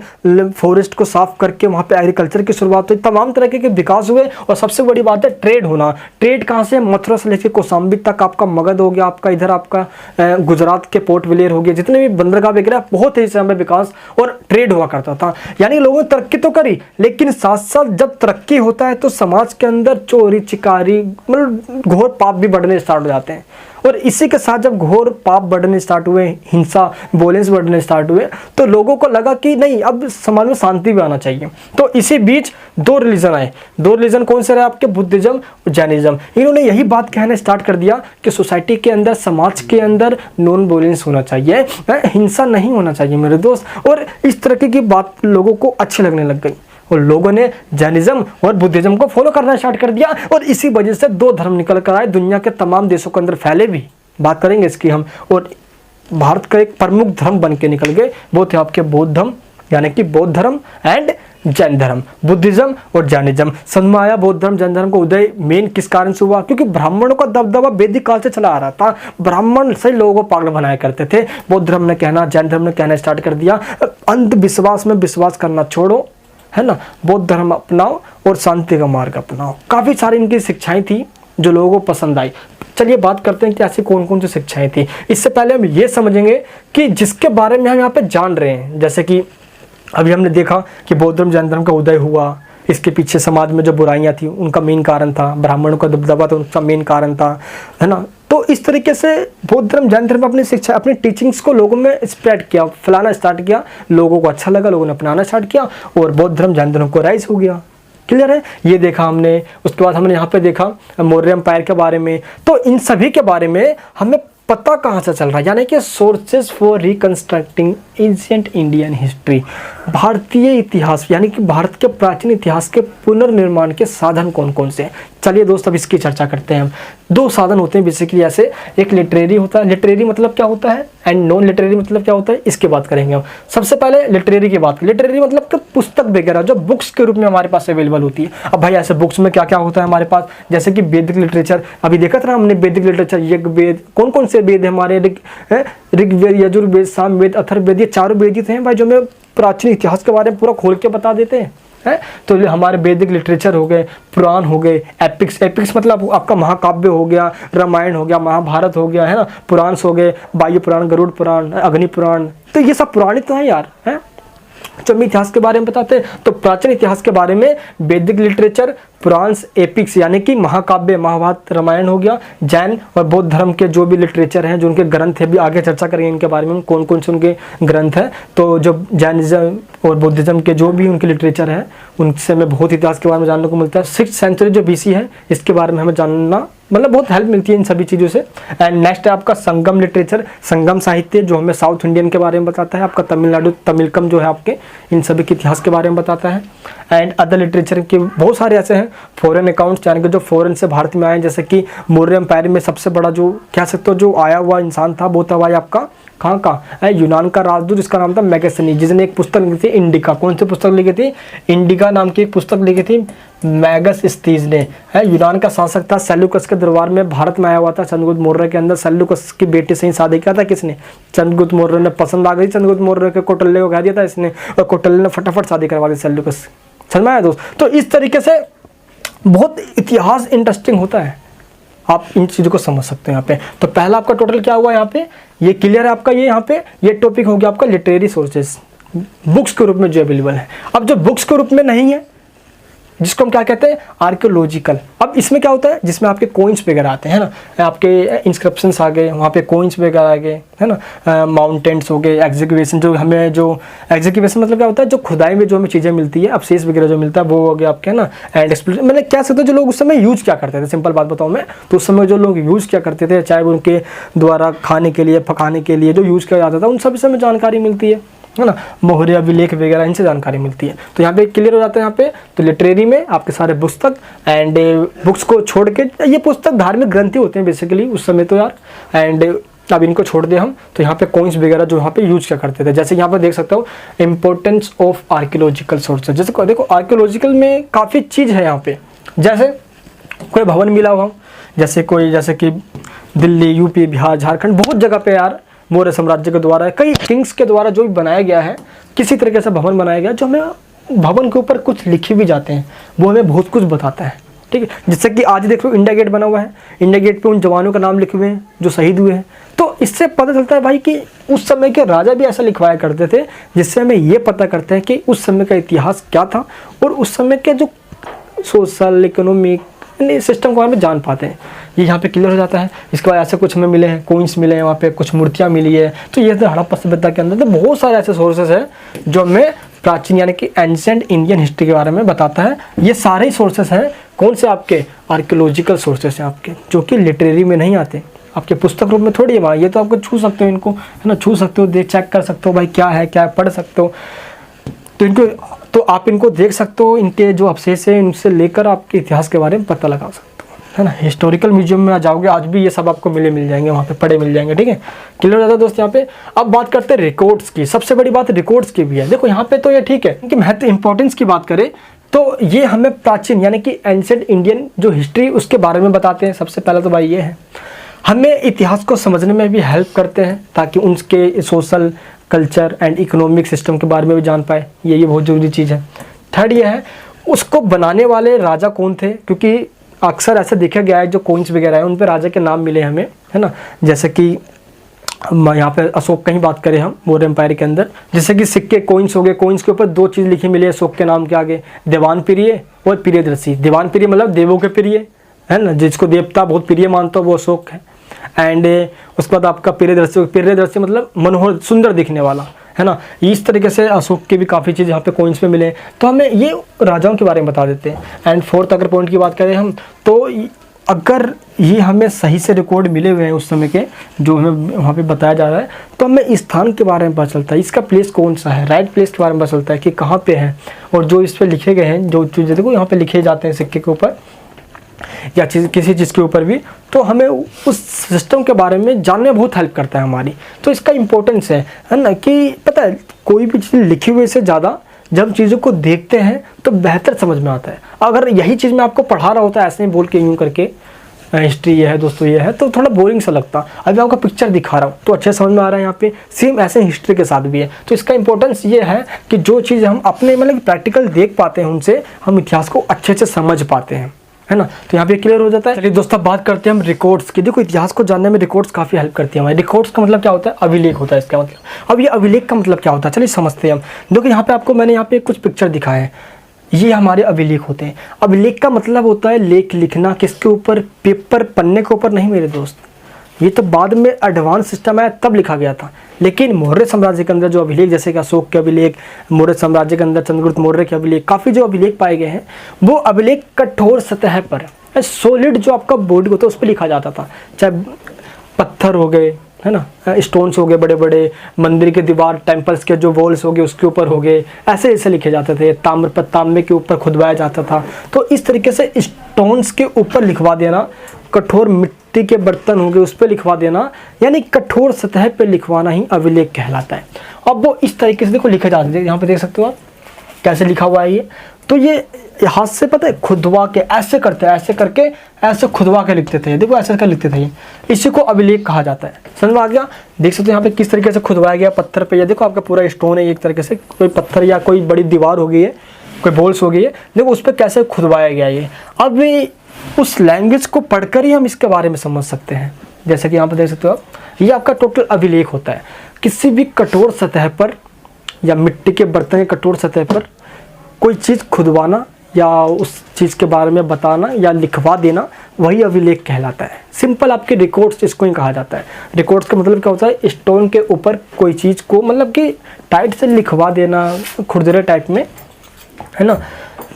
फॉरेस्ट को साफ करके वहाँ पे एग्रीकल्चर की शुरुआत हुई, तमाम तरह के विकास हुए। और सबसे बड़ी बात है ट्रेड होना। ट्रेड कहाँ से, मथुरा से लेकर कौशाम्बी तक, आपका मगध हो गया, आपका इधर आपका गुजरात के पोर्ट ब्लेयर हो गया, जितने भी बंदरगाह वगैरह, बहुत तेज़ी से हमें विकास और ट्रेड हुआ करता था। यानी लोगों ने तरक्की तो करी, लेकिन साथ साथ जब तरक्की होता है तो समाज के अंदर चोरी चिकारी, मतलब घोर पाप भी बढ़ने स्टार्ट हो जाते हैं। और इसी के साथ जब घोर पाप बढ़ने स्टार्ट हुए, हिंसा वॉयलेंस बढ़ने स्टार्ट हुए, तो लोगों को लगा कि नहीं, अब समाज में शांति भी आना चाहिए। तो इसी बीच दो रिलीजन आए। दो रिलीजन कौन से रहे आपके, बुद्धिज्म और जैनिज्म। इन्होंने यही बात कहना स्टार्ट कर दिया कि सोसाइटी के अंदर, समाज के अंदर नॉन वॉयलेंस होना चाहिए, हिंसा नहीं होना चाहिए मेरे दोस्त। और इस तरह की बात लोगों को अच्छी लगने लग गई और लोगों ने जैनिज्म और बुद्धिज्म को फॉलो करना स्टार्ट कर दिया। और इसी वजह से दो धर्म निकल कर आए, दुनिया के तमाम देशों के अंदर फैले भी, बात करेंगे इसकी हम। और भारत का एक प्रमुख धर्म बन के निकल गए, वो थे आपके बौद्ध धर्म, यानी कि बौद्ध धर्म एंड जैन धर्म, बुद्धिज्म और जैनिज्म। समझ में आया, बौद्ध धर्म जैन धर्म का उदय मेन किस कारण से हुआ, क्योंकि ब्राह्मणों का दबदबा वैदिक काल से चला आ रहा था। ब्राह्मण से लोगों को पागल बनाया करते थे। बौद्ध धर्म ने कहना, जैन धर्म ने कहना स्टार्ट कर दिया, अंधविश्वास में विश्वास करना छोड़ो, है ना, बौद्ध धर्म अपनाओ और शांति का मार्ग अपनाओ। काफ़ी सारी इनकी शिक्षाएं थी जो लोगों को पसंद आई। चलिए बात करते हैं कि ऐसी कौन कौन सी शिक्षाएं थी। इससे पहले हम ये समझेंगे कि जिसके बारे में हम यहाँ पे जान रहे हैं, जैसे कि अभी हमने देखा कि बौद्ध धर्म जैन धर्म का उदय हुआ, इसके पीछे समाज में जो बुराइयां थी उनका मेन कारण था, ब्राह्मणों का दबदबा था उनका मेन कारण था, है ना। तो इस तरीके से बौद्ध धर्म जैन धर्म अपनी शिक्षा, अपनी टीचिंग्स को लोगों में स्प्रेड किया, फैलाना स्टार्ट किया, लोगों को अच्छा लगा, लोगों ने अपनाना स्टार्ट किया और बौद्ध धर्म जैन धर्म को राइज हो गया। क्लियर है, ये देखा हमने। उसके बाद हमने यहाँ पे देखा मौर्य एम्पायर के बारे में। तो इन सभी के बारे में हमें पता कहाँ से चल रहा है, यानी कि sources for reconstructing ancient Indian history, भारतीय इतिहास यानी कि भारत के प्राचीन इतिहास के पुनर्निर्माण के साधन कौन कौन से हैं। चलिए दोस्त अब इसकी चर्चा करते हैं हम। दो साधन होते हैं बेसिकली ऐसे, एक लिटरेरी होता है, लिटरेरी मतलब क्या होता है एंड नॉन लिटरेरी मतलब क्या होता है, इसकी बात करेंगे हम। सबसे पहले लिटरेरी की बात। लिटरेरी मतलब कि पुस्तक वगैरह जो बुक्स के रूप में हमारे पास अवेलेबल होती है। अब भाई ऐसे बुक्स में क्या क्या होता है हमारे पास, जैसे कि वैदिक लिटरेचर, अभी देखा था हमने वैदिक लिटरेचर, यज्ञवेद, कौन कौन से वेद है हमारे, ऋग्वेद, यजुर्वेद, सामवेद, अथर्ववेद, ये चारों वेद ही हैं भाई जो हमें प्राचीन इतिहास के बारे में पूरा खोल के बता देते हैं। तो हमारे वैदिक लिटरेचर हो गए, पुराण हो गए, एपिक्स, एपिक्स मतलब आपका महाकाव्य हो गया, रामायण हो गया, महाभारत हो गया, है ना, पुराण हो गए, वायु पुराण, गरुड़ पुराण, अग्नि पुराण, तो ये सब पुराणित तो है यार, है। जब हम इतिहास के बारे में बताते हैं तो प्राचीन इतिहास के बारे में वैदिक लिटरेचर, पुराण, एपिक्स यानी कि महाकाव्य, महाभारत, रामायण हो गया। जैन और बौद्ध धर्म के जो भी लिटरेचर हैं, जो उनके ग्रंथ है, भी आगे चर्चा करेंगे इनके बारे में, कौन कौन से उनके ग्रंथ हैं। तो जो जैनिज्म और बुद्धिज्म के जो भी उनके लिटरेचर है, उनसे हमें बहुत इतिहास के बारे में जानने को मिलता है। 6th सेंचुरी जो BC है, इसके बारे में हमें जानना मतलब बहुत हेल्प मिलती है इन सभी चीज़ों से। एंड नेक्स्ट है आपका संगम लिटरेचर, संगम साहित्य, जो हमें साउथ इंडियन के बारे में बताता है। आपका तमिलनाडु तमिलकम जो है आपके, इन सभी के इतिहास के बारे में बताता है। एंड अदर लिटरेचर के बहुत सारे ऐसे हैं, फॉरेन अकाउंट्स यानी कि जो फॉरेन से भारत में आए, जैसे कि मौर्य एम्पायर में सबसे बड़ा जो कह सकते हो जो आया हुआ इंसान था, वो था भाई आपका कहाँ का, यूनान का राजदूत, जिसका नाम था मैगसनी, जिसने एक पुस्तक लिखी थी इंडिका। कौन सी पुस्तक लिखी थी, इंडिका नाम की एक पुस्तक लिखी थी मैगसनीज ने, है। यूनान का शासक था, सेल्यूकस के दरबार में भारत में आया हुआ था चंद्रगुप्त मौर्य के अंदर। सेल्यूकस की बेटी से ही शादी किया था किसने, चंद्रगुप्त मौर्य ने। पसंद आ गई चंद्रगुप्त मौर्य के, कौटल्य को कह दिया था इसने, और कौटल्य ने फटाफट शादी करवा दी सेल्यूकस से। समझ में आया दोस्त। तो इस तरीके से बहुत इतिहास इंटरेस्टिंग होता है, आप इन चीज़ों को समझ सकते हैं यहाँ पे। तो पहला आपका टोटल क्या हुआ यहाँ पे, ये क्लियर है आपका, ये यहाँ पे ये टॉपिक हो गया आपका लिटरेरी सोर्सेज, बुक्स के रूप में जो अवेलेबल है। अब जो बुक्स के रूप में नहीं है, जिसको हम क्या कहते हैं, आर्कियोलॉजिकल। अब इसमें क्या होता है, जिसमें आपके कोइंस वगैरह आते हैं ना, आपके इंस्क्रिप्शंस आ गए, वहाँ पे कोइंस वगैरह आ गए, है ना, माउंटेन्स हो गए, एग्जीक्यूशन, जो हमें जो एग्जीक्यूशन मतलब क्या होता है, जो खुदाई में जो हमें चीज़ें मिलती है, अवशेष वगैरह जो मिलता है वो हो गया आपके, है ना, एंड एक्सप्लोरेशन। मैंने क्या सकते जो लोग उस समय यूज़ क्या करते थे, सिंपल बात बताऊँ मैं, तो उस समय जो लोग यूज़ क्या करते थे, चाहे वो उनके द्वारा खाने के लिए, पकाने के लिए जो यूज़ किया जाता था, उन सब में जानकारी मिलती है ना, मोहरे अभिलेख वगैरह, इनसे जानकारी मिलती है। तो यहाँ पे क्लियर हो जाता है यहाँ पे। तो लिटरेरी में आपके सारे पुस्तक एंड बुक्स को छोड़ के, ये पुस्तक धार्मिक ग्रंथि होते हैं बेसिकली उस समय तो यार, एंड अब इनको छोड़ दे हम, तो यहाँ पे कॉइन्स वगैरह जो यहाँ पे यूज क्या करते थे, जैसे यहाँ पे देख सकते हो इंपॉर्टेंस ऑफ आर्कियोलॉजिकल सोर्सेज। जैसे देखो आर्कियोलॉजिकल में काफ़ी चीज़ है यहाँ पे, जैसे कोई भवन मिला हुआ, जैसे कि दिल्ली, यूपी, बिहार, झारखंड, बहुत जगह पे यार मौर्य साम्राज्य के द्वारा, कई किंग्स के द्वारा जो भी बनाया गया है, किसी तरीके से भवन बनाया गया, जो हमें भवन के ऊपर कुछ लिखे भी जाते हैं, वो हमें बहुत कुछ बताता है, ठीक है। जैसे कि आज देख लो इंडिया गेट बना हुआ है, इंडिया गेट पे उन जवानों का नाम लिखे हुए हैं जो शहीद हुए हैं। तो इससे पता चलता है भाई कि उस समय के राजा भी ऐसा लिखवाया करते थे, जिससे हमें ये पता करते हैं कि उस समय का इतिहास क्या था, और उस समय के जो सोशल इकोनॉमिक सिस्टम को हमें जान पाते हैं। ये यहाँ पे क्लियर हो जाता है। इसके बाद ऐसे कुछ हमें मिले हैं, कोइंस मिले हैं, वहाँ पे कुछ मूर्तियाँ मिली है। तो ये हड़प्पा सभ्यता के अंदर तो बहुत सारे ऐसे सोर्सेस हैं जो हमें प्राचीन यानी कि एंशिएंट इंडियन हिस्ट्री के बारे में बताता है। ये सारे ही सोर्सेस हैं कौन से, आपके आर्कियोलॉजिकल सोर्सेस हैं आपके, जो कि लिटरेरी में नहीं आते, आपके पुस्तक रूप में थोड़ी है भाई। ये तो आपको छू सकते हो, इनको है ना, छू सकते हो, देख चेक कर सकते हो भाई क्या है क्या है, पढ़ सकते हो। तो इनको तो आप इनको देख सकते हो, इनके जो अवशेष है इनसे लेकर आपके इतिहास के बारे में पता लगा सकते हो, है ना। हिस्टोरिकल म्यूजियम में आ जाओगे, आज भी ये सब आपको मिल जाएंगे, वहाँ पे पढ़े मिल जाएंगे, ठीक है। क्लियर हो जाता है दोस्त यहाँ पे। अब बात करते हैं रिकॉर्ड्स की। सबसे बड़ी बात रिकॉर्ड्स की भी है। देखो यहाँ पे तो ये ठीक है कि महत्व इंपॉर्टेंस की बात करें तो ये हमें प्राचीन यानी कि एंशिएंट इंडियन जो हिस्ट्री उसके बारे में बताते हैं। सबसे पहला तो भाई ये है, हमें इतिहास को समझने में भी हेल्प करते हैं, ताकि उनके social, culture and economic system के बारे में भी जान पाए। ये बहुत ज़रूरी चीज़ है। थर्ड ये है, उसको बनाने वाले राजा कौन थे, क्योंकि अक्सर ऐसा देखा गया है जो कोइंस वगैरह है उन पे राजा के नाम मिले हमें, है ना। जैसे कि यहाँ पे अशोक का ही बात करें हम, मौर्य एम्पायर के अंदर, जैसे कि सिक्के कोइंस हो गए, कोइंस के ऊपर दो चीज़ लिखी मिली है अशोक के नाम के आगे, देवान प्रिय और प्रियदर्शी। देवान प्रिय मतलब देवों के प्रिय, है ना, जिसको देवता बहुत प्रिय मानता हो वो अशोक है। एंड उसके बाद आपका प्रियदर्शी मतलब मनोहर, सुंदर दिखने वाला, है ना। इस तरीके से अशोक के भी काफ़ी चीज़ यहाँ पे कोइंस में मिले, तो हमें ये राजाओं के बारे में बता देते हैं। एंड फोर्थ अगर पॉइंट की बात करें हम, तो अगर ये हमें सही से रिकॉर्ड मिले हुए हैं उस समय के, जो हमें वहाँ पे बताया जा रहा है, तो हमें स्थान के बारे में पता चलता है, इसका प्लेस कौन सा है, राइट प्लेस के बारे में पता चलता है कि कहाँ पे है। और जो इस पर लिखे गए हैं, जो चीज़ें देखो यहाँ पे लिखे जाते हैं सिक्के के ऊपर या किसी चीज़ के ऊपर भी, तो हमें उस सिस्टम के बारे में जानने में बहुत हेल्प करता है हमारी। तो इसका इम्पोर्टेंस है ना, कि पता है कोई भी चीज़ लिखी हुई से ज़्यादा जब चीज़ों को देखते हैं तो बेहतर समझ में आता है। अगर यही चीज़ मैं आपको पढ़ा रहा होता है ऐसे ही बोल के यूँ करके, हिस्ट्री ये है दोस्तों ये है, तो थोड़ा बोरिंग सा लगता। अभी आपको पिक्चर दिखा रहा हूँ तो अच्छे समझ में आ रहा है। यहाँ पे सेम ऐसे हिस्ट्री के साथ भी है। तो इसका इंपॉर्टेंस ये है कि जो चीज़ हम अपने मतलब प्रैक्टिकल देख पाते हैं, उनसे हम इतिहास को अच्छे से समझ पाते हैं, है ना। तो यहाँ पे क्लियर हो जाता है। चलिए दोस्तों बात करते हैं हम रिकॉर्ड्स की। देखो इतिहास को जानने में रिकॉर्ड्स काफ़ी हेल्प करती है हमारे। रिकॉर्ड्स का मतलब क्या होता है, अभिलेख होता है इसका मतलब। अब ये अभिलेख का मतलब क्या होता है, चलिए समझते हैं हम। देखो यहाँ पे आपको मैंने यहाँ पे कुछ पिक्चर दिखाए हैं, ये हमारे अभिलेख होते हैं। अभिलेख का मतलब होता है लेख लिखना, किसके ऊपर, पेपर पन्ने के ऊपर नहीं मेरे दोस्त, ये तो बाद में एडवांस सिस्टम आया तब लिखा गया था। लेकिन मौर्य साम्राज्य के अंदर जो अभिलेख, जैसे कि अशोक के अभिलेख, मौर्य साम्राज्य के अंदर चंद्रगुप्त मौर्य के अभिलेख, काफ़ी जो अभिलेख पाए गए हैं, वो अभिलेख कठोर सतह पर, सॉलिड जो आपका बोर्ड होता है उस पर लिखा जाता था। चाहे पत्थर हो गए, है ना, स्टोन्स हो गए, बड़े बड़े मंदिर के दीवार, टेम्पल्स के जो वॉल्स हो गए उसके ऊपर हो गए, ऐसे ऐसे लिखे जाते थे। तांबे के ऊपर खुदवाया जाता था। तो इस तरीके से स्टोन्स के ऊपर लिखवा देना, कठोर मिट्टी के बर्तन हो गए उस पर लिखवा देना, यानी कठोर सतह पर लिखवाना ही अभिलेख कहलाता है। अब वो इस तरीके से देखो लिखे जाते थे। यहाँ पे देख सकते हो आप कैसे लिखा हुआ है ये। तो ये हाथ से पता है खुदवा के ऐसे करते हैं, ऐसे करके ऐसे खुदवा के लिखते थे। देखो ऐसे कर लिखते थे, इसी को अभिलेख कहा जाता है। समझ में आ गया। देख सकते हो यहाँ पे किस तरीके से खुदवाया गया पत्थर पे। ये देखो आपका पूरा स्टोन है एक तरीके से, कोई पत्थर या कोई बड़ी दीवार हो गई है, कोई बॉल्स हो गई है, देखो उस पर कैसे खुदवाया गया ये। अब उस लैंग्वेज को पढ़कर ही हम इसके बारे में समझ सकते हैं। जैसे कि यहाँ पर देख सकते हो आप, ये आपका टोटल अभिलेख होता है। किसी भी कठोर सतह पर या मिट्टी के बर्तन के कठोर सतह पर कोई चीज़ खुदवाना या उस चीज़ के बारे में बताना या लिखवा देना, वही अभिलेख कहलाता है। सिंपल आपके रिकॉर्ड्स इसको ही कहा जाता है। रिकॉर्ड्स का मतलब क्या होता है, स्टोन के ऊपर कोई चीज़ को मतलब कि टाइट से लिखवा देना, खुरदरे टाइप में, है ना।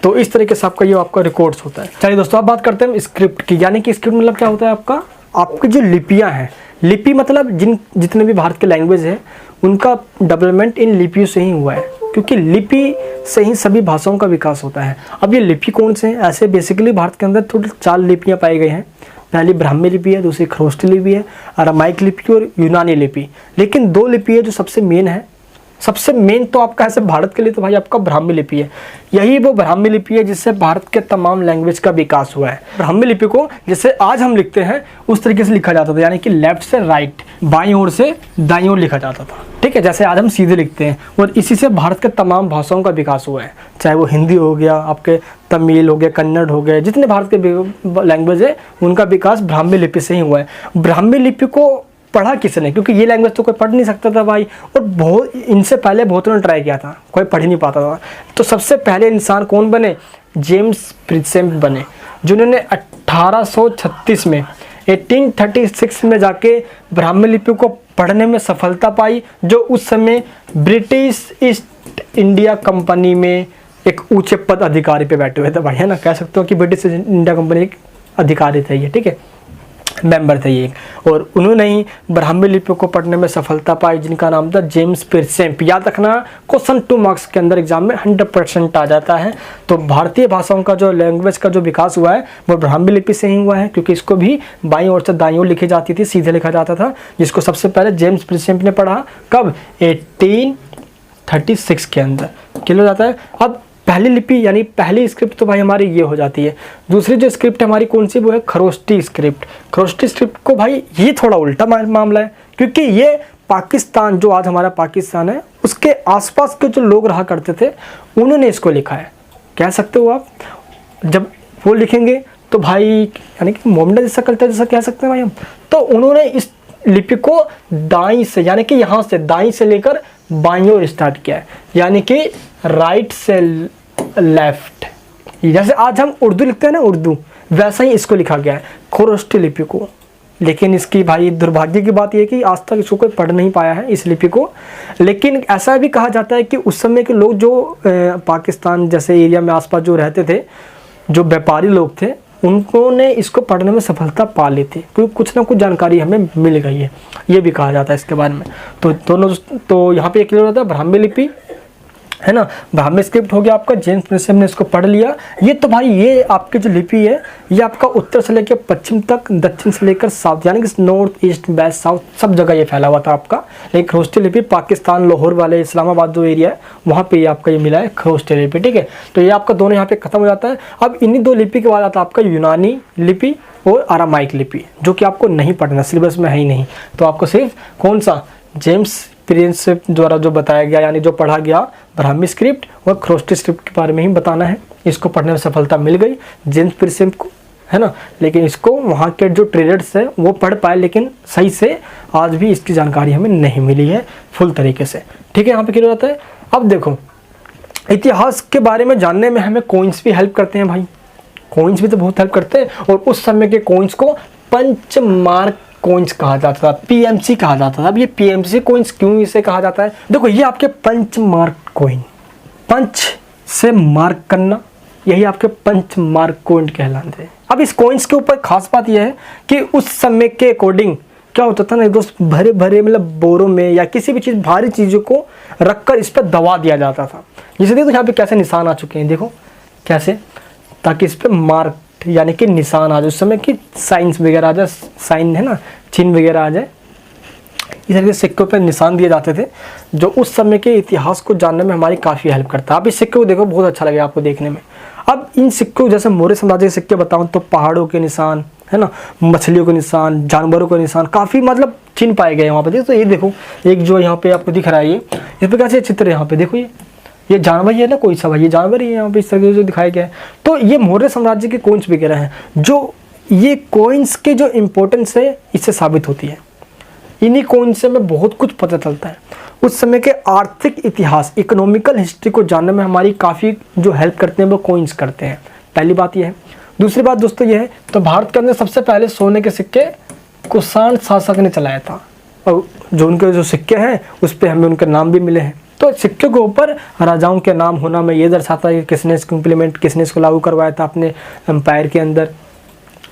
तो इस तरीके से आपका ये आपका रिकॉर्ड्स होता है। चलिए दोस्तों, अब बात करते हैं स्क्रिप्ट की। यानी कि स्क्रिप्ट मतलब क्या होता है, आपकी जो लिपियाँ हैं, लिपि मतलब जितने भी भारत के लैंग्वेज है उनका डेवलपमेंट इन लिपियों से ही हुआ है, क्योंकि लिपि से ही सभी भाषाओं का विकास होता है। अब ये लिपि कौन से हैं, ऐसे बेसिकली भारत के अंदर टोटल 4 लिपियाँ पाई गई हैं। पहली ब्राह्मी लिपि है, दूसरी खरोष्टी लिपि है, अरामाइक लिपि और यूनानी लिपि। लेकिन 2 लिपि है जो सबसे मेन है। सबसे मेन तो आपका ऐसे भारत के लिए तो भाई आपका ब्राह्मी लिपि है। यही वो ब्राह्मी लिपि है जिससे भारत के तमाम लैंग्वेज का विकास हुआ है। ब्राह्मी लिपि को जैसे आज हम लिखते हैं उस तरीके से लिखा जाता था, यानी कि लेफ्ट से राइट, बाईं ओर से दाईं ओर लिखा जाता था। ठीक है, जैसे आज हम सीधे लिखते हैं। और इसी से भारत के तमाम भाषाओं का विकास हुआ है, चाहे वो हिंदी हो गया, आपके तमिल हो गया, कन्नड़ हो गया, जितने भारत के लैंग्वेज है उनका विकास ब्राह्मी लिपि से ही हुआ है। ब्राह्मी लिपि को पढ़ा किसने, क्योंकि ये लैंग्वेज तो कोई पढ़ नहीं सकता था भाई, और बहुत इनसे पहले बहुतों ने ट्राई किया था, कोई पढ़ ही नहीं पाता था। तो सबसे पहले इंसान कौन बने, जेम्स प्रिंसेप बने, जिन्होंने 1836 में 1836 में जाके ब्राह्मी लिपि को पढ़ने में सफलता पाई, जो उस समय ब्रिटिश ईस्ट इंडिया कंपनी में एक ऊंचे पद अधिकारी पे बैठे हुए थे भाई, है ना। कह सकते हो कि ब्रिटिश इंडिया कंपनी एक अधिकारी थे ये, ठीक है, मेंबर थे ये। और उन्होंने ही ब्राह्मी लिपि को पढ़ने में सफलता पाई, जिनका नाम था जेम्स प्रिंसेप। याद रखना, क्वेश्चन 2 मार्क्स के अंदर एग्जाम में 100% आ जाता है। तो भारतीय भाषाओं का जो लैंग्वेज का जो विकास हुआ है वो ब्राह्मी लिपि से ही हुआ है, क्योंकि इसको भी बाईं ओर से दाईं ओर लिखी जाती थी, सीधे लिखा जाता था, जिसको सबसे पहले जेम्स प्रिंसेप ने पढ़ा। कब, 1836 के अंदर। क्लियर हो जाता है। अब पहली लिपि यानी पहली स्क्रिप्ट तो भाई हमारी ये हो जाती है। दूसरी जो स्क्रिप्ट हमारी कौन सी, वो है खरोष्टी स्क्रिप्ट। खरोष्टी स्क्रिप्ट को भाई ये थोड़ा उल्टा मामला है, क्योंकि ये पाकिस्तान, जो आज हमारा पाकिस्तान है, उसके आसपास के जो लोग रहा करते थे उन्होंने इसको लिखा है। कह सकते हो आप, जब वो लिखेंगे तो भाई यानी कि मोहम्मद जैसा कल्चर जैसा कह सकते हैं भाई हम। तो उन्होंने इस लिपि को दाईं से, यानी कि यहाँ से दाईं से लेकर बाईं ओर स्टार्ट किया है, यानी कि राइट से लेफ्ट। जैसे आज हम उर्दू लिखते हैं ना, उर्दू, वैसा ही इसको लिखा गया है खरोष्टी लिपि को। लेकिन इसकी भाई दुर्भाग्य की बात यह है कि आज तक इसको कोई पढ़ नहीं पाया है इस लिपि को। लेकिन ऐसा भी कहा जाता है कि उस समय के लोग जो पाकिस्तान जैसे एरिया में आसपास जो रहते थे, जो व्यापारी लोग थे, उन्होंने इसको पढ़ने में सफलता पा ली थी, क्योंकि कुछ ना कुछ जानकारी हमें मिल गई है, ये भी कहा जाता है इसके बारे में। तो दोनों, तो यहाँ पे क्लियर होता है ब्राह्मी लिपि, है ना, ब्राह्मी स्क्रिप्ट हो गया आपका, जेम्स प्रिंसेप ने इसको पढ़ लिया। ये तो भाई ये आपकी जो लिपि है ये आपका उत्तर से लेकर पश्चिम तक, दक्षिण से लेकर साउथ, यानी कि नॉर्थ, ईस्ट, वेस्ट, साउथ सब जगह ये फैला हुआ था आपका। लेकिन खरोष्टी लिपि पाकिस्तान, लाहौर वाले, इस्लामाबाद जो एरिया है वहाँ पे ये आपका ये मिला है खरोष्टी लिपि, ठीक है। तो ये आपका दोनों यहाँ पे खत्म हो जाता है। अब इन्हीं 2 लिपि के बाद आता है आपका यूनानी लिपि और अरामाइक लिपि, जो कि आपको नहीं पढ़ना, सिलेबस में है ही नहीं। तो आपको सिर्फ कौन सा, जेम्स प्रिंसेप द्वारा जो बताया गया, यानी जो पढ़ा गया ब्राह्मी स्क्रिप्ट और खरोष्टी स्क्रिप्ट के बारे में ही बताना है। इसको पढ़ने में सफलता मिल गई जेम्स प्रिंसेप को, है ना। लेकिन इसको वहाँ के जो ट्रेडर्स हैं वो पढ़ पाए, लेकिन सही से आज भी इसकी जानकारी हमें नहीं मिली है फुल तरीके से, ठीक है। यहाँ पे क्या होता है, अब देखो इतिहास के बारे में जानने में हमें कॉइन्स भी हेल्प करते हैं भाई, कॉइन्स भी तो बहुत हेल्प करते हैं। और उस समय के कॉइन्स को पंचमार्क कॉइन्स कहा जाता था, पीएमसी कहा जाता था। अब ये पीएमसी कॉइन्स क्यों इसे कहा जाता है, देखो ये आपके पंचमार्क कॉइन, पंच से मार्क करना, यही आपके पंचमार्क कॉइन कहलाते हैं। अब इस कॉइन्स के ऊपर खास बात यह है कि उस समय के अकॉर्डिंग क्या होता था ना दोस्त, भरे भरे मतलब बोरों में या किसी भी चीज़ भारी चीज़ों को रखकर इस पर दबा दिया जाता था। जैसे देखो यहाँ पे कैसे निशान आ चुके हैं, देखो कैसे, ताकि इस पर मार्क यानी कि निशान आ जाए, उस समय की साइंस वगैरह आ जाए, साइन है ना, चिन्ह वगैरह आ जाए। इस तरह के सिक्कों पर निशान दिए जाते थे, जो उस समय के इतिहास को जानने में हमारी काफ़ी हेल्प करता है। आप इस सिक्के को देखो, बहुत अच्छा लगेगा आपको देखने में। अब इन सिक्कों, जैसे मौर्य साम्राज्य के सिक्के बताऊं तो पहाड़ों के निशान, है ना, मछलियों के निशान, जानवरों के निशान, काफ़ी मतलब चिन्ह पाए गए वहाँ पर। तो ये देखो, एक जो यहाँ पे आपको दिख रहा है, ये इस पर कैसे चित्र यहाँ पे देखो, ये जानवर ही है ना, कोई सा भाई, ये जानवर ही है यहाँ पे इस तरह से दिखाया गया है। तो ये मौर्य साम्राज्य के कॉइन्स वगैरह हैं, जो ये कॉइन्स के जो इम्पोर्टेंस है इससे साबित होती है। इन्हीं कॉइन्स से हमें बहुत कुछ पता चलता है। उस समय के आर्थिक इतिहास, इकोनॉमिकल हिस्ट्री को जानने में हमारी काफ़ी जो हेल्प करते हैं वो कॉइन्स करते हैं। पहली बात यह है। दूसरी बात दोस्तों ये है, तो भारत के अंदर सबसे पहले सोने के सिक्के कुषाण शासक ने चलाया था, और जो उनके जो सिक्के हैं उस पर हमें उनके नाम भी मिले हैं। तो सिक्के के ऊपर राजाओं के नाम होना में ये दर्शाता है कि किसने इसको इम्प्लीमेंट, किसने इसको लागू करवाया था अपने एम्पायर के अंदर।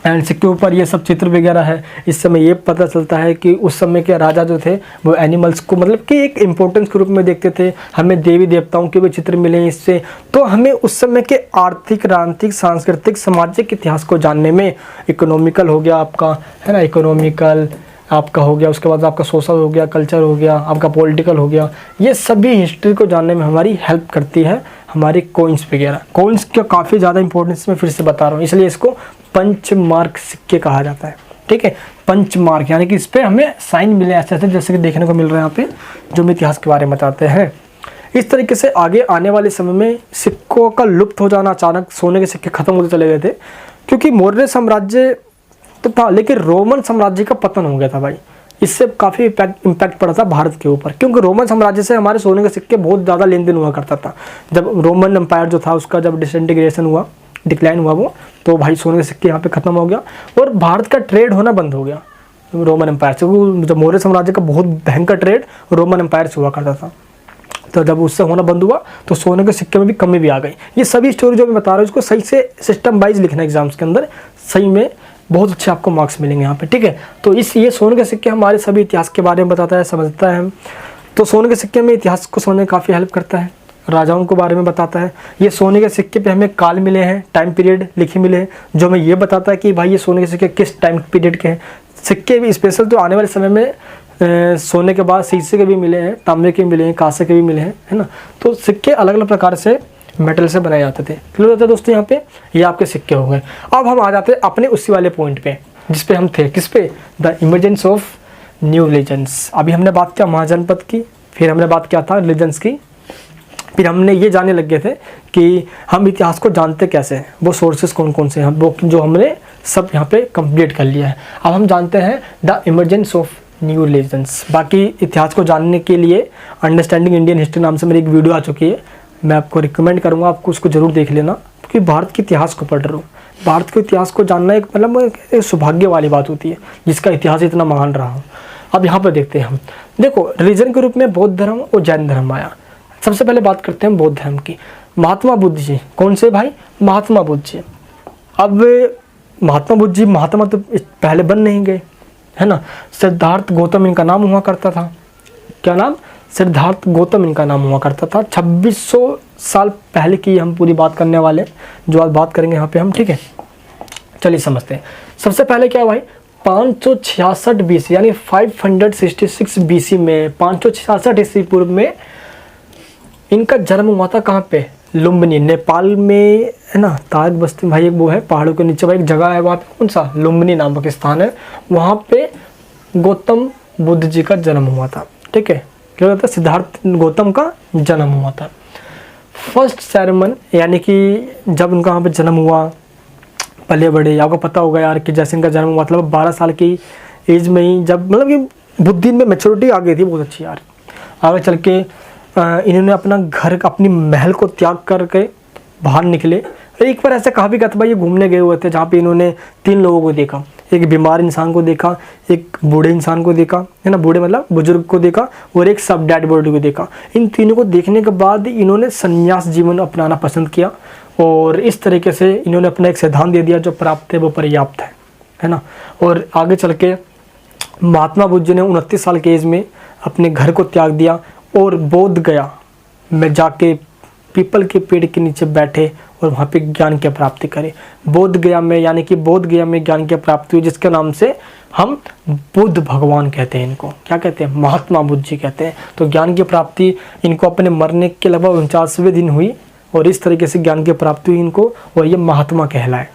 एंड सिक्के ऊपर ये सब चित्र वगैरह है। इस समय ये पता चलता है कि उस समय के राजा जो थे वो एनिमल्स को मतलब कि एक इम्पोर्टेंस के रूप में देखते थे। हमें देवी देवताओं के भी चित्र मिले हैं इससे। तो हमें उस समय के आर्थिक, राजनीतिक, सांस्कृतिक, सामाजिक इतिहास को जानने में, इकोनॉमिकल हो गया आपका, है ना, इकोनॉमिकल आपका हो गया, उसके बाद आपका सोशल हो गया, कल्चर हो गया, आपका पॉलिटिकल हो गया, ये सभी हिस्ट्री को जानने में हमारी हेल्प करती है हमारे कॉइन्स वगैरह। कॉइन्स का काफ़ी ज़्यादा इंपॉर्टेंस मैं फिर से बता रहा हूँ, इसलिए इसको पंचमार्क सिक्के कहा जाता है। ठीक है, पंचमार्क यानी कि इस पर हमें साइन मिले ऐसे ऐसे, जैसे कि देखने को मिल रहा है यहाँ पे, जो हम इतिहास के बारे में बताते हैं। इस तरीके से आगे आने वाले समय में सिक्कों का लुप्त हो जाना, अचानक सोने के सिक्के खत्म होते चले गए थे, क्योंकि मौर्य साम्राज्य तो था लेकिन रोमन साम्राज्य का पतन हो गया था भाई। इससे काफ़ी इम्पैक्ट पड़ा था भारत के ऊपर, क्योंकि रोमन साम्राज्य से हमारे सोने के सिक्के बहुत ज़्यादा लेन देन हुआ करता था। जब रोमन एम्पायर जो था उसका जब डिसइंटीग्रेशन हुआ, डिक्लाइन हुआ वो, तो भाई सोने के सिक्के यहाँ पे ख़त्म हो गया और भारत का ट्रेड होना बंद हो गया रोमन एम्पायर से। जब मौर्य साम्राज्य का बहुत भयंकर ट्रेड रोमन एम्पायर से हुआ करता था, तो जब उससे होना बंद हुआ तो सोने के सिक्के में भी कमी भी आ गई। ये सभी स्टोरी जो मैं बता रहा हूँ इसको सही से सिस्टम वाइज लिखना एग्जाम्स के अंदर, सही में बहुत अच्छे आपको मार्क्स मिलेंगे यहाँ पे। ठीक है, तो ये सोने के सिक्के हमारे सभी इतिहास के बारे में बताता है, समझता है हम। तो सोने के सिक्के में इतिहास को समझने में काफ़ी हेल्प करता है, राजाओं के बारे में बताता है। ये सोने के सिक्के पे हमें काल मिले हैं, टाइम पीरियड लिखे मिले हैं, जो हमें ये बताता है कि भाई ये सोने के सिक्के किस टाइम पीरियड के हैं। सिक्के भी स्पेशल तो आने वाले समय में सोने के बाद शीशे के भी मिले हैं, तांबे के भी मिले हैं, कांसे के भी मिले हैं, है ना। तो सिक्के अलग अलग प्रकार से मेटल से बनाए जाते थे। क्लियर होता है दोस्तों यहाँ पे, ये आपके सिक्के हो गए। अब हम आ जाते हैं अपने उसी वाले पॉइंट पे जिस पे हम थे, किस पे, the emergence of new religions. अभी हमने बात किया महाजनपद की, फिर हमने बात किया था रिलीजन्स की, फिर हमने ये जानने लग गए थे कि हम इतिहास को जानते कैसे हैं, वो सोर्सेस कौन कौन से हैं, वो जो हमने सब यहाँ पे कंप्लीट कर लिया है। अब हम जानते हैं the emergence of new religions. बाकी इतिहास को जानने के लिए अंडरस्टैंडिंग इंडियन हिस्ट्री नाम से मेरी एक वीडियो आ चुकी है, मैं आपको रिकमेंड करूँगा, आपको उसको ज़रूर देख लेना, क्योंकि भारत के इतिहास को पढ़ रहा हूँ। भारत के इतिहास को जानना एक मतलब एक सौभाग्य वाली बात होती है, जिसका इतिहास इतना महान रहा हो। अब यहाँ पर देखते हैं हम, देखो रिलीजन के रूप में बौद्ध धर्म और जैन धर्म आया। सबसे पहले बात करते हैं बौद्ध धर्म की। महात्मा बुद्ध जी, कौन से भाई, महात्मा बुद्ध जी। अब महात्मा बुद्ध जी महात्मा तो पहले बन नहीं गए, है ना। सिद्धार्थ गौतम इनका नाम हुआ करता था। क्या नाम, सिद्धार्थ गौतम इनका नाम हुआ करता था। 2600 साल पहले की हम पूरी बात करने वाले, जो आज बात करेंगे यहाँ पे हम। ठीक है, चलिए समझते हैं। सबसे पहले क्या भाई, 566 BC यानी 566 BC में, 566 ईस्वी पूर्व में इनका जन्म हुआ था। कहाँ पे, लुम्बिनी, नेपाल में, है ना। ताग बस्ती भाई एक वो है पहाड़ों के नीचे भाई एक जगह है, वहाँ पे कौन सा, लुम्बिनी नामक स्थान है, वहाँ पे गौतम बुद्ध जी का जन्म हुआ था। ठीक है, क्या होता है, सिद्धार्थ गौतम का जन्म हुआ था। फर्स्ट सेरेमन यानी कि जब उनका वहाँ पे जन्म हुआ, पले बड़े, आपको पता होगा यार कि जैसे इनका जन्म हुआ मतलब 12 साल की एज में ही, जब मतलब कि बुद्धि में मैच्योरिटी आ गई थी बहुत अच्छी यार। आगे चल के इन्होंने अपना घर, अपनी महल को त्याग करके बाहर निकले। एक बार ऐसा कहा भी गया था भाई, ये घूमने गए हुए थे जहाँ पे इन्होंने 3 लोगों को देखा, एक बीमार इंसान को देखा, एक बूढ़े इंसान को देखा, है ना, बूढ़े मतलब बुजुर्ग को देखा, और एक सब डेड बॉडी को देखा। इन तीनों को देखने के बाद इन्होंने संन्यास जीवन अपनाना पसंद किया, और इस तरीके से इन्होंने अपना एक सिद्धांत दे दिया, जो प्राप्त है वो पर्याप्त है ना। और आगे चल के महात्मा बुद्ध जी ने 29 साल के एज में अपने घर को त्याग दिया और बोध गया में जाके पीपल के पेड़ के नीचे बैठे और वहाँ पे ज्ञान की प्राप्ति करे। बोध गया में यानी कि बोध गया में ज्ञान की प्राप्ति हुई, जिसके नाम से हम बुद्ध भगवान कहते हैं। इनको क्या कहते हैं, महात्मा बुद्ध जी कहते हैं। तो ज्ञान की प्राप्ति इनको अपने मरने के लगभग 49वें दिन हुई, और इस तरीके से ज्ञान की प्राप्ति हुई इनको, और ये महात्मा कहलाए।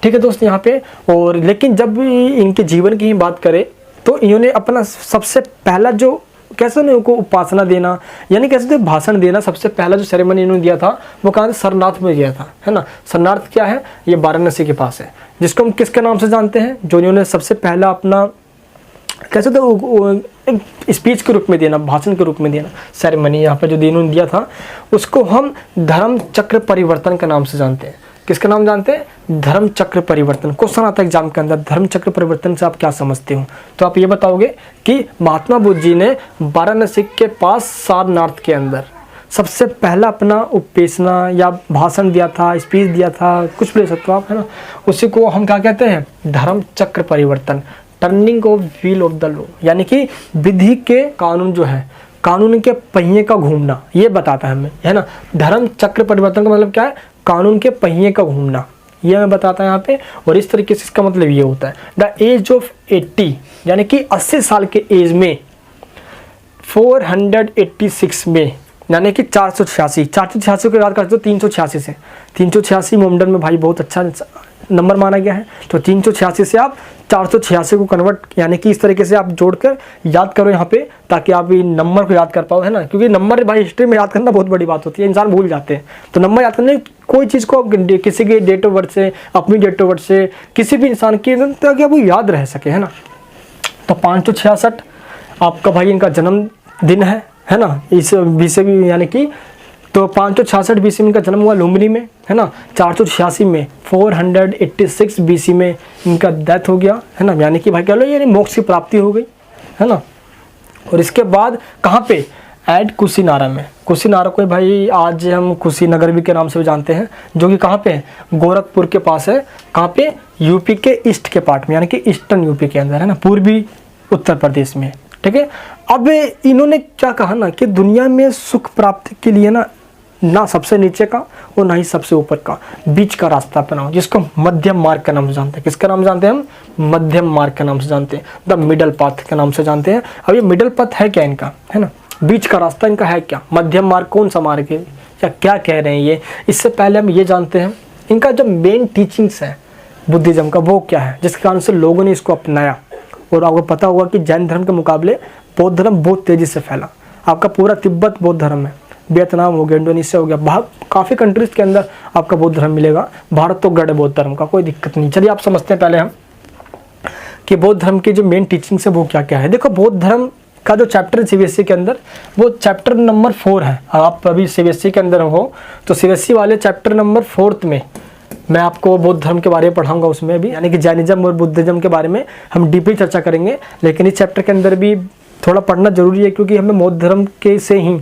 ठीक है दोस्त यहाँ पे। और लेकिन जब इनके जीवन की ही बात करें तो इन्होंने अपना सबसे पहला जो कैसे उनको उपासना देना, यानी कैसे भाषण देना, सबसे पहला जो सेरेमनी इन्होंने दिया था वो कहाँ, सरनाथ में दिया था, है ना। सरनाथ क्या है, ये वाराणसी के पास है, जिसको हम किसके नाम से जानते हैं, जो इन्होंने सबसे पहला अपना कैसे तो एक स्पीच के रूप में देना, भाषण के रूप में देना, सेरेमनी यहाँ पे जो इन्होंने दिया था उसको हम धर्म चक्र परिवर्तन के नाम से जानते हैं। किसका नाम जानते हैं? धर्म चक्र परिवर्तन। क्वेश्चन आता है एग्जाम के अंदर, धर्म चक्र परिवर्तन से आप क्या समझते हो? तो आप ये बताओगे कि महात्मा बुद्ध जी ने वाराणसी के पास सारनाथ के अंदर सबसे पहला अपना उपदेशना या भाषण दिया था, स्पीच दिया था, कुछ भी ले सकते हो आप, है ना। उसी को हम क्या कहते हैं? धर्म चक्र परिवर्तन, turning of wheel of the law, यानी कि विधि के कानून जो है, कानून के पहिए का घूमना, ये बताता है हमें, है ना। धर्म चक्र परिवर्तन का मतलब क्या है? कानून के पहिए का घूमना, ये हमें बताता है यहाँ पे। और इस तरीके से इसका मतलब ये होता है द एज ऑफ 80, यानी कि 80 साल के एज में 486 में, यानी कि 486 को याद करते हो 386 से, 386 मोमडन में भाई बहुत अच्छा नंबर माना गया है। तो 386 से आप 486 को कन्वर्ट, यानी कि इस तरीके से आप जोड़कर याद करो यहाँ पे, ताकि आप ये नंबर को याद कर पाओ, है ना। क्योंकि नंबर भाई हिस्ट्री में याद करना बहुत बड़ी बात होती है, इंसान भूल जाते हैं। तो नंबर याद करने, कोई चीज़ को किसी के डेट ऑफ बर्थ से, अपनी डेट ऑफ बर्थ से, किसी भी इंसान की, ताकि वो याद रह सके, है ना। तो 566 आपका भाई इनका जन्मदिन है ना, इस बीसी में, यानी कि तो 566 बीसी में इनका जन्म हुआ लुम्बिनी में, है ना। 486 में 486 बीसी में इनका डेथ हो गया, है ना, यानी कि भाई कह लो यानी मोक्ष की प्राप्ति हो गई, है ना। और इसके बाद कहाँ पे? एट कुशीनारा में। कुशीनारा को भाई आज हम कुशीनगर भी के नाम से भी जानते हैं, जो कि कहाँ पे है? गोरखपुर के पास है। कहाँ पे? यूपी के ईस्ट के पार्ट में, यानी कि ईस्टर्न यूपी के अंदर, है ना, पूर्वी उत्तर प्रदेश में, ठीक है। अब इन्होंने क्या कहा ना कि दुनिया में सुख प्राप्ति के लिए ना सबसे नीचे का और ना ही सबसे ऊपर का, बीच का रास्ता अपनाओ, जिसको मध्यम मार्ग का नाम से जानते हैं। किसका नाम जानते हैं हम? मध्यम मार्ग के नाम से जानते हैं, द मिडल पाथ के नाम से जानते हैं। अब ये मिडल पाथ है क्या इनका, है ना, बीच का रास्ता इनका है क्या? मध्यम मार्ग कौन सा मार्ग है या क्या कह रहे हैं ये? इससे पहले हम ये जानते हैं इनका जो मेन टीचिंग्स है बुद्धिज्म का, वो क्या है, जिसके कारण से लोगों ने इसको अपनाया। और आपको पता होगा कि जैन धर्म के मुकाबले बौद्ध धर्म बहुत तेज़ी से फैला। आपका पूरा तिब्बत बौद्ध धर्म है, वियतनाम हो गया, इंडोनेशिया हो गया, काफ़ी कंट्रीज़ के अंदर आपका बौद्ध धर्म मिलेगा। भारत तो गढ़ है बौद्ध धर्म का, कोई दिक्कत नहीं। चलिए आप समझते हैं पहले हम कि बौद्ध धर्म की जो मेन टीचिंग्स है वो क्या क्या है। देखो, बौद्ध धर्म का जो चैप्टर सीबीएसई के अंदर, वो चैप्टर नंबर 4 है। आप अभी सीबीएसई के अंदर हो तो सीबीएसई वाले चैप्टर नंबर 4 में मैं आपको बौद्ध धर्म के बारे में पढ़ाऊंगा, उसमें भी, यानी कि जैनिज्म और बुद्धिज्म के बारे में हम डीपली चर्चा करेंगे। लेकिन इस चैप्टर के अंदर भी थोड़ा पढ़ना जरूरी है, क्योंकि हमें बौद्ध धर्म के से ही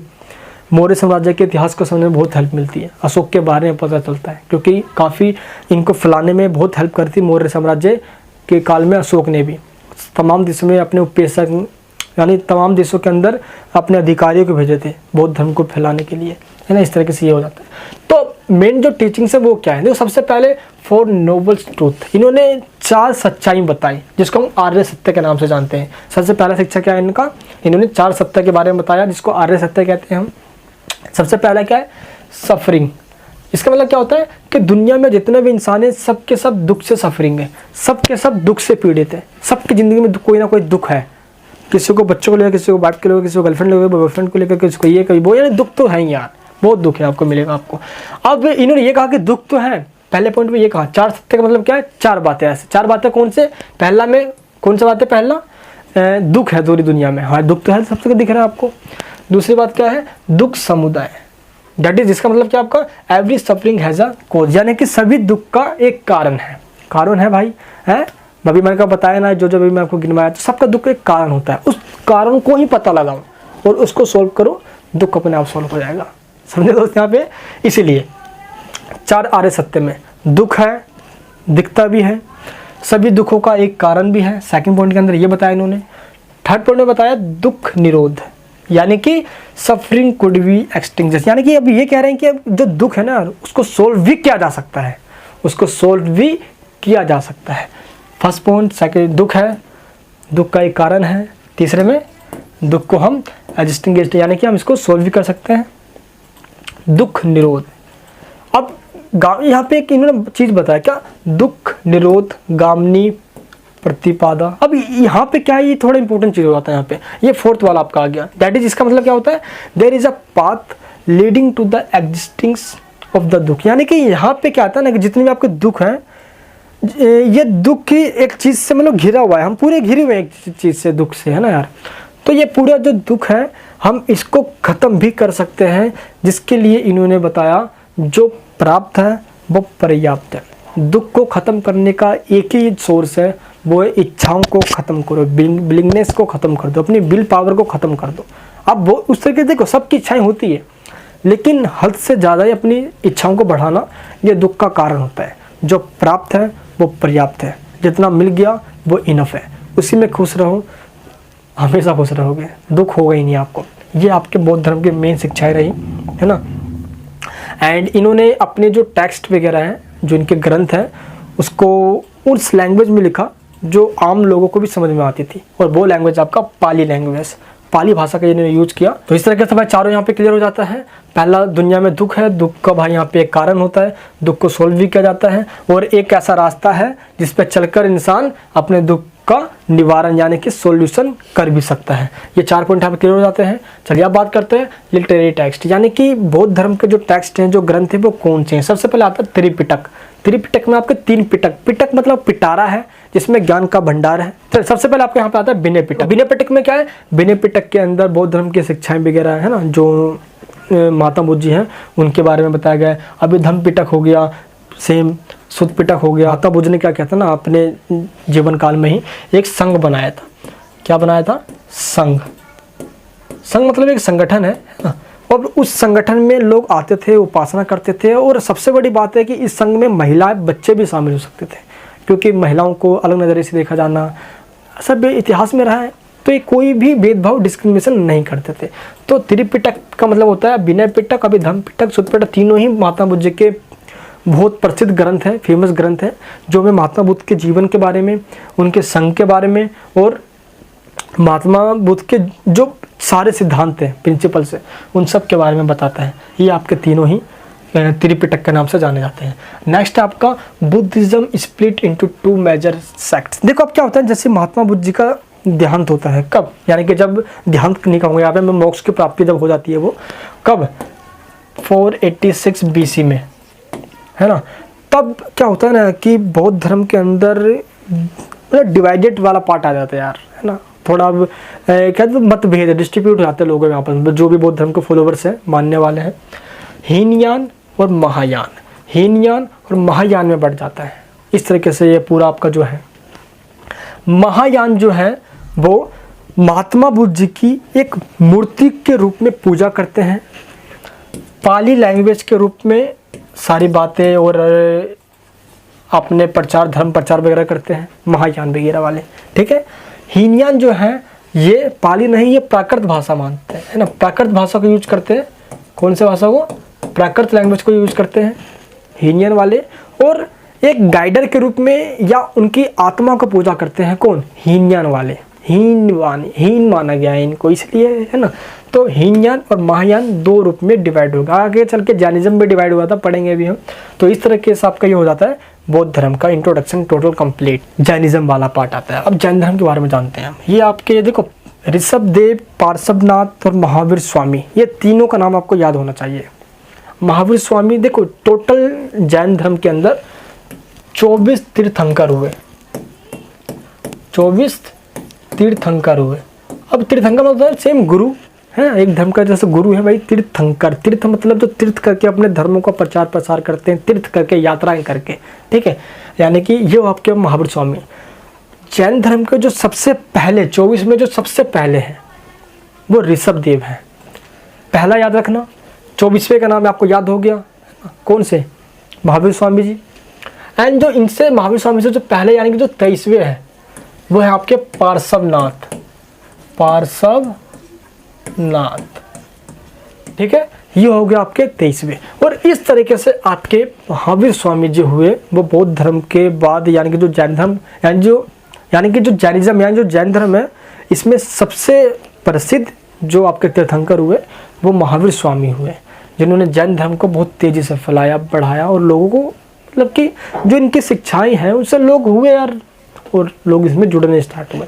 मौर्य साम्राज्य के इतिहास को समझने में बहुत हेल्प मिलती है। अशोक के बारे में पता चलता है, क्योंकि काफ़ी इनको फैलाने में बहुत हेल्प करती मौर्य साम्राज्य के काल में अशोक ने भी तमाम देशों में अपने उपदेशक, यानी तमाम देशों के अंदर अपने अधिकारियों को भेजे थे बौद्ध धर्म को फैलाने के लिए, है ना। इस तरीके से ये हो जाता है। तो मेन जो टीचिंग्स है वो क्या है? देखो, सबसे पहले 4 नोबल ट्रूथ, इन्होंने 4 सच्चाई बताई, जिसको हम आर्य सत्य के नाम से जानते हैं। सबसे पहला शिक्षा क्या है इनका? इन्होंने 4 सत्य के बारे में बताया, जिसको आर्य सत्य कहते हैं हम। सबसे पहला क्या है? सफरिंग। इसका मतलब क्या होता है कि दुनिया में जितने भी इंसान हैं सबके सब दुख से सफरिंग है, सबके सब दुख से पीड़ित है, सबकी ज़िंदगी में कोई ना कोई दुख है। किसी को बच्चों को लेकर, किसी को वाइफ को लेकर, किसी को गर्लफ्रेंड लेकर, बॉयफ्रेंड को लेकर, किसी को ये कभी वो, यानी दुख तो है ही यार, बहुत दुख है आपको, मिलेगा आपको। अब इन्होंने ये कहा कि दुख तो है, पहले पॉइंट में ये कहा। 4 सत्य का मतलब क्या है? 4 बातें ऐसे। 4 बातें कौन से? पहला में कौन सा बात है? पहला दुख है पूरी दुनिया में, हाँ दुख तो है, सबसे दिख रहा है आपको। दूसरी बात क्या है? दुख समुदाय, दैट इज, जिसका मतलब क्या आपका? Every suffering has a cause, यानी कि सभी दुख का एक कारण है। कारण है भाई, है अभी मैंने आपको बताया ना, जो भी मैं आपको गिनवाया, तो सबका दुख का एक कारण होता है। उस कारण को ही पता लगाओ और उसको सोल्व करो, दुख अपने आप सोल्व हो जाएगा। समझे दोस्त यहाँ पे? इसीलिए 4 आर्य सत्य में दुख है, दिखता भी है, सभी दुखों का एक कारण भी है। सेकंड पॉइंट के अंदर ये बताया इन्होंने। थर्ड पॉइंट में बताया दुख निरोध, यानी कि सफरिंग कुड बी एक्सटिंग्विश्ड, यानी कि अब ये कह रहे हैं कि जो दुख है ना उसको सोल्व भी किया जा सकता है, उसको सोल्व भी किया जा सकता है। फर्स्ट पॉइंट, सेकंड दुख है, दुख का एक कारण है। तीसरे में दुख को हम एक्सटिंग्विश्ड, यानी कि हम इसको सोल्व भी कर सकते हैं। दुख निरोध। अब यहाँ पे एक इन्होंने चीज़ बताया, क्या? दुख निरोध गामिनी प्रतिपादा। अब यहाँ पे क्या है, ये थोड़ा इंपॉर्टेंट चीज़ हो जाता है यहाँ पे। ये 4th वाला आपका आ गया, दैट इज, इसका मतलब क्या होता है? There is a path leading to the existence of the दुख, यानी कि यहाँ पे क्या आता है ना कि जितने भी आपके दुख हैं ये दुख की एक चीज़ से मतलब घिरा हुआ है, हम पूरे घिरे हुए हैं एक चीज़ से, दुख से, है ना यार। तो ये पूरा जो दुख है हम इसको ख़त्म भी कर सकते हैं, जिसके लिए इन्होंने बताया जो प्राप्त है वो पर्याप्त है। दुख को ख़त्म करने का एक ही सोर्स है, वो है इच्छाओं को ख़त्म करो, बिलिंगनेस को ख़त्म कर दो, अपनी विल पावर को ख़त्म कर दो। अब वो उस तरीके से देखो, सबकी इच्छाएं होती है, लेकिन हद से ज़्यादा ही अपनी इच्छाओं को बढ़ाना ये दुख का कारण होता है। जो प्राप्त है वो पर्याप्त है, जितना मिल गया वो इनफ है, उसी में खुश रहो, हमेशा खुश रहोगे, दुख होगा ही नहीं आपको। ये आपके बौद्ध धर्म की मेन शिक्षाएं रही, है ना। एंड इन्होंने अपने जो टेक्स्ट वगैरह हैं, जो इनके ग्रंथ हैं, उसको उस लैंग्वेज में लिखा जो आम लोगों को भी समझ में आती थी, और वो लैंग्वेज आपका पाली लैंग्वेज, पाली भाषा का इन्होंने यूज किया। तो इस तरीके से भाई चारों यहाँ पे क्लियर हो जाता है। पहला, दुनिया में दुख है, दुख का भाई यहाँ पे एक कारण होता है, दुख को सोल्व भी किया जाता है, और एक ऐसा रास्ता है जिस पे चलकर इंसान अपने दुख का निवारण यानी कि सॉल्यूशन कर भी सकता है। ये 4 पॉइंट यहाँ पे क्लियर हो जाते हैं। चलिए अब बात करते हैं लिटरेरी टेक्स्ट, यानी कि बौद्ध धर्म के जो टेक्स्ट हैं, जो ग्रंथ हैं, वो कौन से हैं। सबसे पहले आता है त्रिपिटक। त्रिपिटक में आपके 3 पिटक, पिटक मतलब पिटारा है जिसमें ज्ञान का भंडार है। तो सबसे पहले आपके यहाँ पे आता है विनय पिटक। विनय पिटक में क्या है, विनय पिटक के अंदर बौद्ध धर्म की शिक्षाएं वगैरह है ना, जो महात्मा बुद्ध जी हैं उनके बारे में बताया गया है। अभी धम्म पिटक हो गया, सेम सुत पिटक हो गया। महात्मा बुद्ध ने क्या कहता ना, अपने जीवन काल में ही एक संघ बनाया था। क्या बनाया था? संघ। संघ मतलब एक संगठन है ना, और उस संगठन में लोग आते थे, उपासना करते थे, और सबसे बड़ी बात है कि इस संघ में महिलाएं, बच्चे भी शामिल हो सकते थे, क्योंकि महिलाओं को अलग नज़रिए से देखा जाना सब इतिहास में रहा है। तो ये कोई भी भेदभाव, डिस्क्रिमिनेशन नहीं करते थे। तो त्रिपिटक का मतलब होता है विनय पिटक, अभी धम्म पिटक, सुत पिटक, तीनों ही महात्मा बुद्ध जी के बहुत प्रसिद्ध ग्रंथ हैं, फेमस ग्रंथ हैं, जो हमें महात्मा बुद्ध के जीवन के बारे में, उनके संघ के बारे में, और महात्मा बुद्ध के जो सारे सिद्धांत हैं, प्रिंसिपल्स हैं, उन सब के बारे में बताता है। ये आपके तीनों ही त्रिपिटक के नाम से जाने जाते हैं। नेक्स्ट आपका Buddhism split into 2 major sects. देखो अब क्या होता है, जैसे महात्मा बुद्ध जी का देहांत होता है, कब, यानी कि जब देहांत नहीं कहूँगा यहाँ पे मैं, मोक्ष की प्राप्ति जब हो जाती है वो कब, 486 BC में, है ना। तब क्या होता है ना कि बौद्ध धर्म के अंदर मतलब डिवाइडेड वाला पार्ट आ जाता है यार, है ना। थोड़ा अब क्या मतभेद, डिस्ट्रीब्यूट हो जाते हैं लोगों में आपस में, जो भी बौद्ध धर्म के फॉलोवर्स हैं, मानने वाले हैं। हीनयान और महायान, हीनयान और महायान में बढ़ जाता है। इस तरीके से ये पूरा आपका जो है, महायान जो है वो महात्मा बुद्ध जी की एक मूर्ति के रूप में पूजा करते हैं, पाली लैंग्वेज के रूप में सारी बातें और अपने प्रचार, धर्म प्रचार वगैरह करते हैं, महायान वगैरह वाले, ठीक है। हीनयान जो है ये पाली नहीं, ये प्राकृत भाषा मानते हैं, है ना, प्राकृत भाषा को यूज करते हैं। कौन से भाषा को? प्राकृत लैंग्वेज को यूज करते हैं हीनयान वाले, और एक गाइडर के रूप में या उनकी आत्मा को पूजा करते हैं। कौन? हीनयान वाले। हीन माना गया है इनको, इसलिए, है ना। तो हीनयान और महायान 2 रूप में डिवाइड होगा। आगे चल के जैनिज्म में डिवाइड हुआ था, पढ़ेंगे भी हम। तो इस तरह से आपका ये हो जाता है बौद्ध धर्म का इंट्रोडक्शन टोटल कंप्लीट। जैनिज्म वाला पार्ट आता है। अब जैन धर्म के बारे में जानते हैं हम। ये आपके देखो, ऋषभदेव, पार्श्वनाथ और महावीर स्वामी, ये तीनों का नाम आपको याद होना चाहिए। महावीर स्वामी, देखो टोटल जैन धर्म के अंदर 24 तीर्थंकर हुए, 24 तीर्थंकर हुए। अब तीर्थंकर मतलब सेम गुरु है, एक धर्म का जैसे गुरु है भाई, तीर्थंकर। तीर्थ मतलब जो तीर्थ करके अपने धर्मों का प्रचार प्रसार करते हैं, तीर्थ करके, यात्राएं करके, ठीक है। यानी कि ये आपके महावीर स्वामी। जैन धर्म के जो सबसे पहले 24 में जो सबसे पहले हैं वो ऋषभदेव हैं। पहला याद रखना, 24वें का नाम आपको याद हो गया, कौन से? महावीर स्वामी जी। एंड जो इनसे महावीर स्वामी से जो पहले यानी कि जो 23वें हैं वो है आपके पार्श्वनाथ, पार्श्वनाथ, ठीक है। ये हो गया आपके 23वें। और इस तरीके से आपके महावीर स्वामी जी हुए वो बौद्ध धर्म के बाद, यानी कि जो जैन धर्म यानी कि जो जैनिज्म यानी जो जैन धर्म है, इसमें सबसे प्रसिद्ध जो आपके तीर्थंकर हुए वो महावीर स्वामी हुए, जिन्होंने जैन धर्म को बहुत तेज़ी से फैलाया, बढ़ाया, और लोगों को मतलब कि जो इनकी शिक्षाएं हैं उससे लोग हुए यार, और लोग इसमें जुड़ने स्टार्ट हुए।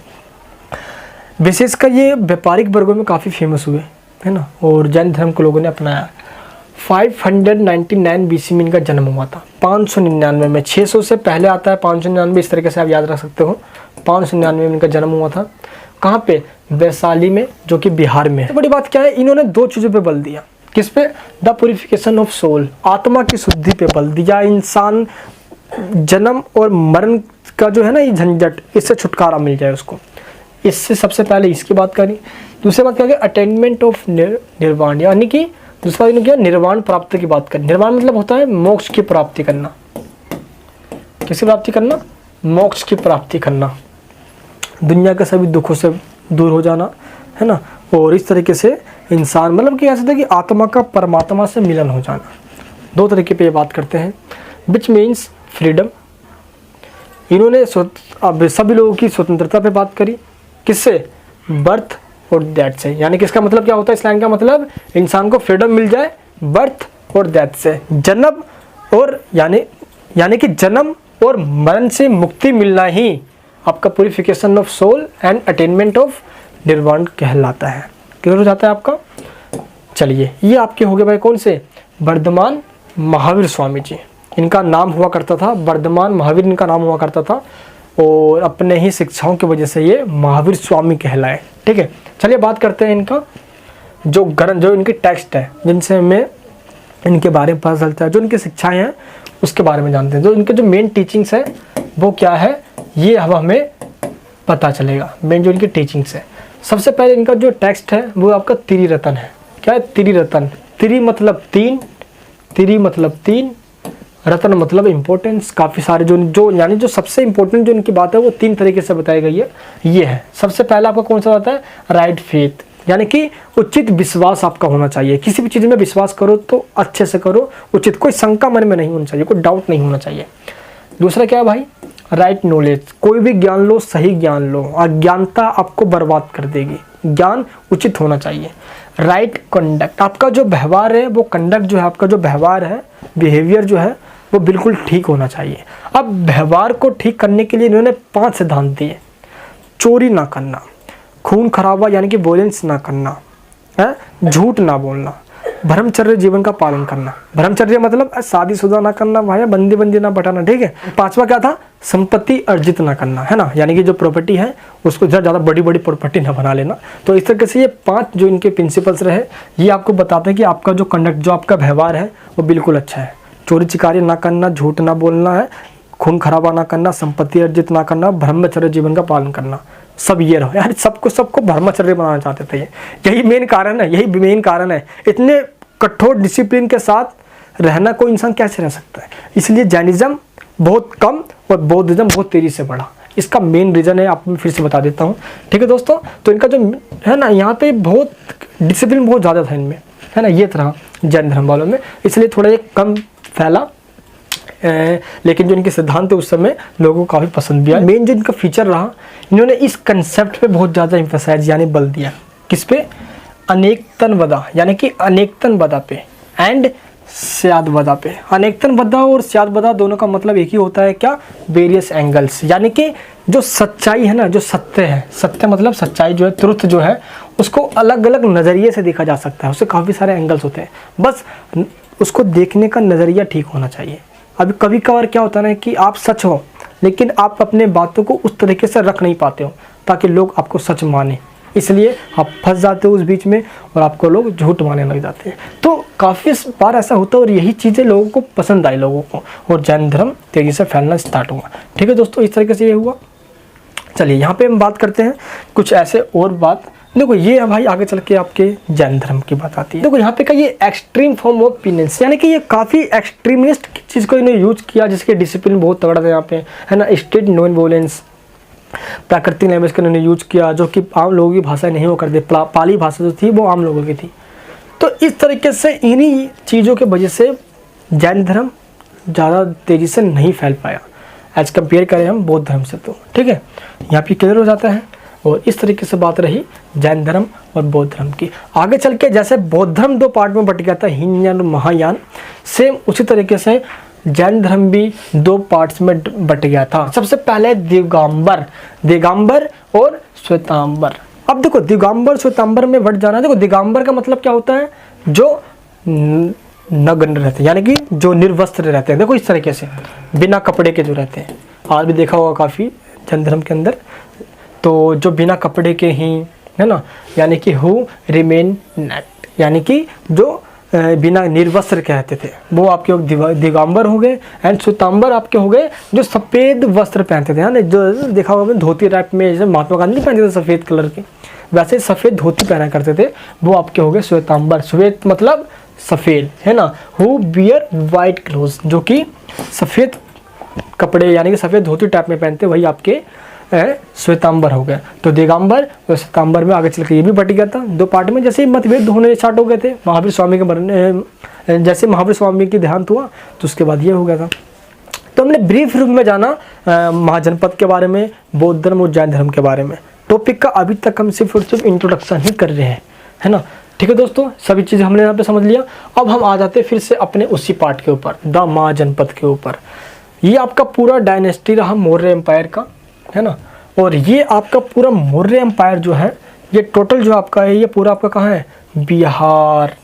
विशेषकर ये व्यापारिक वर्गों में काफ़ी फेमस हुए, है ना, और जैन धर्म को लोगों ने अपनाया। 599 BC में इनका जन्म हुआ था। 599 में, 600 से पहले आता है 599, इस तरीके से आप याद रख सकते हो। 599 में इनका जन्म हुआ था। कहाँ पे? वैशाली में, जो कि बिहार में है। तो बड़ी बात क्या है, इन्होंने दो चीज़ों पे बल दिया। किस पे? द प्यूरिफिकेशन ऑफ सोल, आत्मा की शुद्धि पे बल दिया। इंसान जन्म और मरण का जो है ना ये झंझट, इससे छुटकारा मिल जाए उसको, इससे सबसे पहले इसकी बात करी। दूसरी बात क्या है? अटेनमेंट ऑफ निर्वाण, यानी कि दूसरा इन्होंने क्या? निर्वाण प्राप्ति की बात करी। निर्वाण मतलब होता है मोक्ष की प्राप्ति करना। किसकी प्राप्ति करना? मोक्ष की प्राप्ति करना, दुनिया के सभी दुखों से दूर हो जाना, है ना। और इस तरीके से इंसान मतलब कि ऐसा था कि आत्मा का परमात्मा से मिलन हो जाना। दो तरीके पे ये बात करते हैं, विच मीन्स फ्रीडम। इन्होंने अब सभी लोगों की स्वतंत्रता पे बात करी। किससे? बर्थ और डेथ से। यानी कि इसका मतलब क्या होता है? इस लाइन का मतलब इंसान को फ्रीडम मिल जाए बर्थ और डेथ से, जन्म और यानी कि जन्म और मरण से मुक्ति मिलना ही आपका purification of soul and attainment of nirvana कहलाता है। क्लियर हो जाता है आपका? चलिए, ये आपके हो गए भाई कौन से? वर्धमान महावीर स्वामी जी। इनका नाम हुआ करता था वर्धमान महावीर, इनका नाम हुआ करता था, और अपने ही शिक्षाओं की वजह से ये महावीर स्वामी कहलाए। ठीक है, चलिए बात करते हैं इनका जो इनके टेक्स्ट है, जिनसे हमें इनके बारे में पता चलता है, जो इनकी शिक्षाएं हैं उसके बारे में जानते हैं। जो इनके जो मेन टीचिंग्स है वो क्या है, ये अब हमें पता चलेगा। मेन जो इनकी टीचिंग्स है, सबसे पहले इनका जो टेक्स्ट है वो आपका त्रिरत्न है। क्या है? त्रिरत्न। त्रि मतलब तीन, त्रि मतलब तीन, रत्न मतलब इम्पोर्टेंस। काफ़ी सारे जो यानी जो सबसे इम्पोर्टेंट जो इनकी बात है वो तीन तरीके से बताई गई है। ये है सबसे पहला आपका कौन सा आता है? राइट फेथ, यानी कि उचित विश्वास आपका होना चाहिए। किसी भी चीज़ में विश्वास करो तो अच्छे से करो, उचित, कोई शंका मन में नहीं होनी चाहिए, कोई डाउट नहीं होना चाहिए। दूसरा क्या है भाई? राइट नॉलेज, कोई भी ज्ञान लो, सही ज्ञान लो, अज्ञानता आपको बर्बाद कर देगी, ज्ञान उचित होना चाहिए। राइट कंडक्ट, आपका जो व्यवहार है वो कंडक्ट जो है, आपका जो व्यवहार है, बिहेवियर जो है वो बिल्कुल ठीक होना चाहिए। अब व्यवहार को ठीक करने के लिए इन्होंने 5 सिद्धांत दिए। चोरी ना करना, खून खराबा यानी कि वॉयलेंस ना करना, है झूठ ना बोलना, ब्रह्मचर्य जीवन का पालन करना। ब्रह्मचर्य मतलब शादीशुदा ना करना भाई, बंदी ना बटाना। ठीक है। 5वां क्या था? संपत्ति अर्जित ना करना, है ना, यानी कि जो प्रॉपर्टी है उसको ज़्यादा बड़ी प्रॉपर्टी ना बना लेना। तो इस तरीके से ये 5 जो इनके प्रिंसिपल्स रहे, ये आपको बताते हैं कि आपका जो कंडक्ट, जो आपका व्यवहार है वो बिल्कुल अच्छा है। चोरी चिकारी ना करना, झूठ ना बोलना है, खून खराबा ना करना, संपत्ति अर्जित ना करना, ब्रह्मचर्य जीवन का पालन करना, सब ये रहो यार। सबको ब्रह्मचर्य बनाना चाहते थे ये, यही मेन कारण है, यही मेन कारण है। इतने कठोर डिसिप्लिन के साथ रहना कोई इंसान कैसे रह सकता है? इसलिए जैनिज्म बहुत कम और बौद्धिज्म बहुत तेजी से बढ़ा। इसका मेन रीज़न है, आपको मैं फिर से बता देता हूँ। ठीक है दोस्तों, तो इनका जो है ना, यहाँ पे बहुत डिसिप्लिन बहुत ज़्यादा था इनमें, है ना, ये तरह जैन धर्म वालों में, इसलिए थोड़ा ये कम फैला। लेकिन जो इनके सिद्धांत थे उस समय लोगों को काफ़ी पसंद भी आया। मेन जो इनका फीचर रहा, इन्होंने इस कंसेप्ट पे बहुत ज़्यादा एम्फसाइज यानी बल दिया। किस पे? अनेकतनवदा, यानी कि अनेकतनवदा पे एंड स्यादवदा पे। अनेकतनवदा और स्यादवदा दोनों का मतलब एक ही होता है, क्या? वेरियस एंगल्स, यानी कि जो सच्चाई है ना, जो सत्य है, सत्य मतलब सच्चाई जो है, ट्रुथ जो है, उसको अलग अलग नज़रिए से देखा जा सकता है। उससे काफ़ी सारे एंगल्स होते हैं, बस उसको देखने का नज़रिया ठीक होना चाहिए। अभी कभी कभार क्या होता है ना कि आप सच हो लेकिन आप अपने बातों को उस तरीके से रख नहीं पाते हो ताकि लोग आपको सच माने, इसलिए आप फंस जाते हो उस बीच में और आपको लोग झूठ मानने लग जाते हैं। तो काफ़ी बार ऐसा होता है और यही चीज़ें लोगों को पसंद आई लोगों को, और जैन धर्म तेज़ी से फैलना स्टार्ट हुआ। ठीक है दोस्तों, इस तरीके से ये हुआ। चलिए यहाँ पे हम बात करते हैं कुछ ऐसे और बात। देखो ये है भाई, आगे चल के आपके जैन धर्म की बात आती है। देखो यहाँ पे का ये एक्सट्रीम फॉर्म ऑफ ओपिनियंस, यानी कि ये काफ़ी एक्सट्रीमिस्ट चीज़ को इन्होंने यूज़ किया, जिसके डिसिप्लिन बहुत तगड़ा था यहाँ पे, है ना। स्ट्रिक्ट नॉन वॉयलेंस, प्राकृतिक लैंग्वेज का इन्होंने यूज किया, जो कि आम लोगों की भाषा नहीं हो करते, पाली भाषा जो थी वो आम लोगों की थी। तो इस तरीके से इन्हीं चीज़ों के वजह से जैन धर्म ज़्यादा तेज़ी से नहीं फैल पाया एज कम्पेयर करें हम बौद्ध धर्म से। तो ठीक है, यहाँ पे क्लियर हो जाता है। और इस तरीके से बात रही जैन धर्म और बौद्ध धर्म की। आगे चल के जैसे बौद्ध धर्म 2 पार्ट में बट गया था, हीनयान और महायान, सेम उसी तरीके से जैन धर्म भी 2 पार्ट्स में बट गया था। सबसे पहले दिगंबर और श्वेतांबर। अब देखो दिगंबर श्वेतांबर में बट जाना। देखो दिगंबर का मतलब क्या होता है? जो नग्न रहते हैं, यानी कि जो निर्वस्त्र रहते हैं। देखो इस तरीके से बिना कपड़े के जो रहते हैं, आज भी देखा होगा काफ़ी जैन धर्म के अंदर, तो जो बिना कपड़े के ही है ना, यानी कि हु रिमेन नेक्ड, यानी कि जो बिना निर्वस्त्र के रहते थे, वो आपके दिगंबर हो गए। एंड श्वेतांबर आपके हो गए जो सफ़ेद वस्त्र पहनते थे, है ना, जो देखा होगा धोती टाइप में, जैसे महात्मा गांधी पहनते थे सफ़ेद कलर की, वैसे सफ़ेद धोती पहना करते थे, वो आपके हो गए श्वेतांबर। श्वेत मतलब सफ़ेद, है ना। हु बियर वाइट क्लोथ, जो कि सफ़ेद कपड़े यानी कि सफ़ेद धोती टाइप में पहनते, वही आपके श्वेतांबर हो गए। तो दिगंबर और श्वेतांबर में आगे चल के ये भी बट गया था दो पार्ट में। जैसे ही मतभेद होने स्टार्ट हो गए थे महावीर स्वामी के मरने, जैसे महावीर स्वामी की देहांत हुआ तो उसके बाद ये हो गया था। तो हमने ब्रीफ रूप में जाना महाजनपद के बारे में, बौद्ध धर्म और जैन धर्म के बारे में। टॉपिक का अभी तक हम सिर्फ और सिर्फ इंट्रोडक्शन ही कर रहे हैं, है ना। ठीक है दोस्तों, सभी चीज़ें हमने यहाँ पे समझ लिया। अब हम आ जाते फिर से अपने उसी पार्ट के ऊपर, द महाजनपद के ऊपर। ये आपका पूरा डायनेस्टी रहा मौर्य एम्पायर का, है ना। और ये आपका पूरा मौर्य एम्पायर जो है, ये टोटल जो आपका है, ये पूरा आपका कहाँ है, बिहार,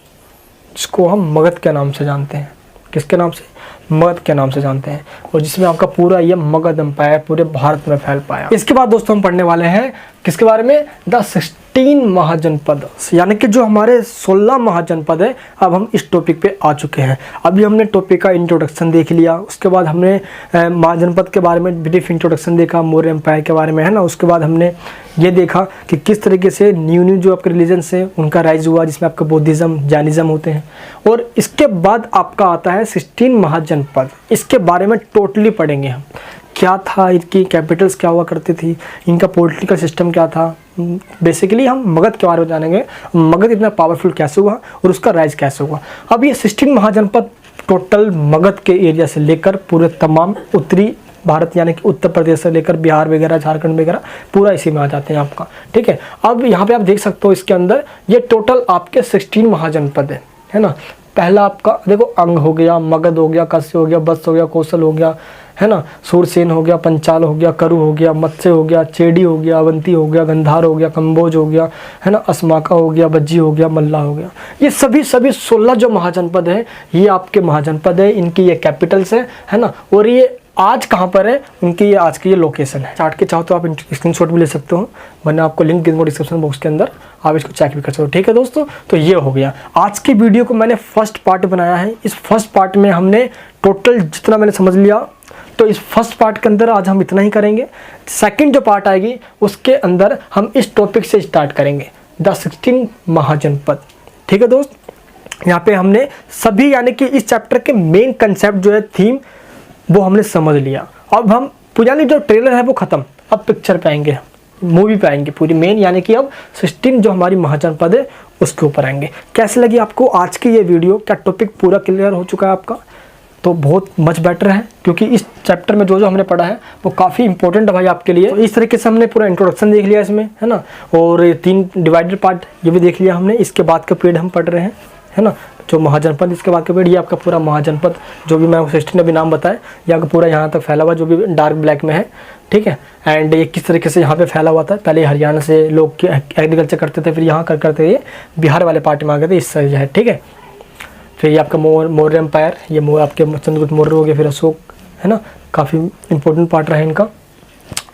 जिसको हम मगध के नाम से जानते हैं। किसके नाम से, मगध के नाम से जानते हैं। और जिसमें आपका पूरा ये मगध एम्पायर पूरे भारत में फैल पाया। इसके बाद दोस्तों हम पढ़ने वाले हैं किसके बारे में, द 16 महाजनपद, यानी कि जो हमारे 16 महाजनपद है। अब हम इस टॉपिक पे आ चुके हैं। अभी हमने टॉपिक का इंट्रोडक्शन देख लिया, उसके बाद हमने महाजनपद के बारे में ब्रीफ इंट्रोडक्शन देखा, मौर्य एम्पायर के बारे में, है ना। उसके बाद हमने ये देखा कि किस तरीके से न्यू जो आपके रिलीजन्स हैं उनका राइज हुआ, जिसमें आपका बौद्धिज्म जैनिज्म होते हैं। और इसके बाद आपका आता है 16 महाजनपद। इसके बारे में टोटली पढ़ेंगे हम, क्या था, इनकी कैपिटल्स क्या हुआ करती थी, इनका पॉलिटिकल सिस्टम क्या था। बेसिकली हम मगध के बारे में जानेंगे, मगध इतना पावरफुल कैसे हुआ और उसका राइज कैसे हुआ। अब ये 16 महाजनपद टोटल मगध के एरिया से लेकर पूरे तमाम उत्तरी भारत यानी कि उत्तर प्रदेश से लेकर बिहार वगैरह, झारखंड वगैरह, पूरा इसी में आ जाते हैं आपका। ठीक है, अब यहाँ पे आप देख सकते हो इसके अंदर ये टोटल आपके 16 महाजनपद है ना। पहला आपका देखो अंग हो गया, मगध हो गया, कस्य हो गया, बत्स हो गया, कौशल हो गया, है ना, सूरसेन हो गया, पंचाल हो गया, करु हो गया, मत्स्य हो गया, चेडी हो गया, अवंती हो गया, गंधार हो गया, कंबोज हो गया, है ना, अस्माका हो गया, बज्जी हो गया, मल्ला हो गया। ये सभी 16 जो महाजनपद है, ये आपके महाजनपद है, इनकी ये कैपिटल्स है ना। और ये आज कहाँ पर है, उनकी ये आज की ये लोकेशन है। चार्ट के चाहो तो आप स्क्रीनशॉट भी ले सकते हो, मैंने आपको लिंक दे दूँगा डिस्क्रिप्शन बॉक्स के अंदर, आप इसको चेक भी कर सकते हो। ठीक है दोस्तों, तो ये हो गया आज की वीडियो को मैंने फर्स्ट पार्ट बनाया है। इस फर्स्ट पार्ट में हमने टोटल जितना मैंने समझ लिया, तो इस फर्स्ट पार्ट के अंदर आज हम इतना ही करेंगे। सेकंड जो पार्ट आएगी उसके अंदर हम इस टॉपिक से स्टार्ट करेंगे, द 16 महाजनपद। ठीक है दोस्त, यहाँ पे हमने सभी यानी कि इस चैप्टर के मेन कंसेप्ट जो है, थीम, वो हमने समझ लिया। अब हम पुरानी जो ट्रेलर है वो ख़त्म, अब पिक्चर पे आएंगे, मूवी पे आएंगे पूरी मेन, यानी कि अब 16 जो हमारी महाजनपद है उसके ऊपर आएंगे। कैसे लगी आपको आज की ये वीडियो, क्या टॉपिक पूरा क्लियर हो चुका है आपका? तो बहुत मच बेटर है, क्योंकि इस चैप्टर में जो हमने पढ़ा है वो काफ़ी इंपॉर्टेंट है भाई आपके लिए। तो इस तरीके से हमने पूरा इंट्रोडक्शन देख लिया इसमें, है ना, और 3 डिवाइडेड पार्ट ये भी देख लिया हमने। इसके बाद का पीरियड हम पढ़ रहे हैं, है ना, जो महाजनपद, इसके बाद का पीरियड ये आपका पूरा महाजनपद, जो भी मैं 16 ने भी नाम बताया, या पूरा यहाँ तक फैला हुआ जो भी डार्क ब्लैक में है। ठीक है, एंड ये किस तरीके से यहाँ पे फैला हुआ था। पहले हरियाणा से लोग एग्रीकल्चर करते थे, फिर यहाँ करते ये बिहार वाले पार्ट में आ गए थे, इस तरह है। ठीक है, फिर ये आपका मौर्य एम्पायर, ये आपके चंद्रगुप्त मौर्य हो गए, फिर अशोक, है ना, काफ़ी इंपॉर्टेंट पार्ट रहा है इनका।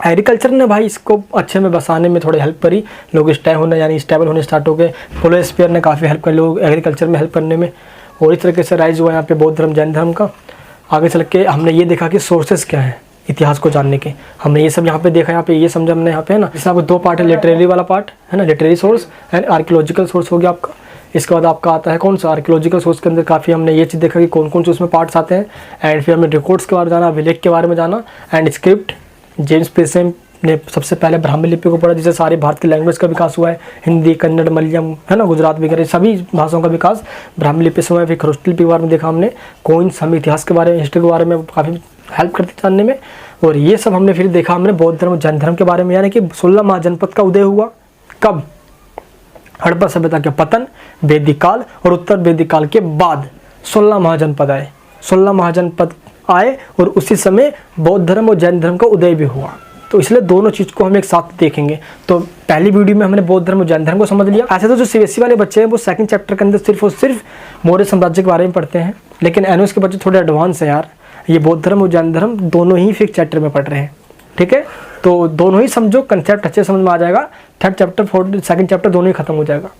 एग्रीकल्चर ने भाई इसको अच्छे में बसाने में थोड़ी हेल्प करी, लोग स्टेबल होने स्टार्ट हो गए। पोलोस्फीयर ने काफ़ी हेल्प करी लोग एग्रीकल्चर में हेल्प करने में, और इस तरीके से राइज हुआ यहाँ पे बौद्ध धर्म, जैन धर्म का। आगे चल के हमने ये देखा कि सोर्सेज क्या है इतिहास को जानने के, हमने ये सब यहाँ पे देखा, यहाँ पे ये समझा हमने यहाँ पे, है ना। इसमें आपको 2 पार्ट है, लिटरेरी वाला पार्ट, है ना, literary source and archaeological source हो गया आपका। इसके बाद आपका आता है कौन सा, आर्कियोलॉजिकल सोर्स के अंदर काफ़ी हमने ये चीज़ देखा कि कौन कौन से उसमें पार्ट्स आते हैं। एंड फिर हमने रिकॉर्ड्स के बारे में जाना, अभिलेख के बारे में जाना, एंड स्क्रिप्ट, जेम्स पेसेम ने सबसे पहले ब्राह्मी लिपि को पढ़ा, जिससे सारे भारत की लैंग्वेज का विकास हुआ है। हिंदी, कन्नड़, मलयालम, है ना, गुजरात वगैरह सभी भाषाओं का विकास ब्राह्मी लिपि से हुआ है। फिर खरोष्ट लिपि के बारे में देखा हमने, कॉइन्स, हम इतिहास के बारे में, हिस्ट्री के बारे में काफ़ी हेल्प करती जानने में। और ये सब हमने फिर देखा हमने बौद्ध धर्म, जैन धर्म के बारे में, यानी कि 16 महाजनपद का उदय हुआ कब, हड़प्पा सभ्यता के पतन, वैदिक काल और उत्तर वैदिक काल के बाद 16 महाजनपद आए। 16 महाजनपद आए और उसी समय बौद्ध धर्म और जैन धर्म का उदय भी हुआ। तो इसलिए दोनों चीज़ को हम एक साथ देखेंगे। तो पहली वीडियो में हमने बौद्ध धर्म और जैन धर्म को समझ लिया। ऐसे तो जो सीबीएसई वाले बच्चे हैं वो सेकंड चैप्टर के अंदर सिर्फ और सिर्फ मौर्य साम्राज्य के बारे में पढ़ते हैं, लेकिन एनयूएस के बच्चे थोड़े एडवांस हैं यार, ये बौद्ध धर्म और जैन धर्म दोनों ही फिक्स चैप्टर में पढ़ रहे हैं। ठीक है, तो दोनों ही समझो, कंसेप्ट अच्छे समझ में आ जाएगा। Third chapter fourth second chapter दोनों ही खत्म हो जाएगा।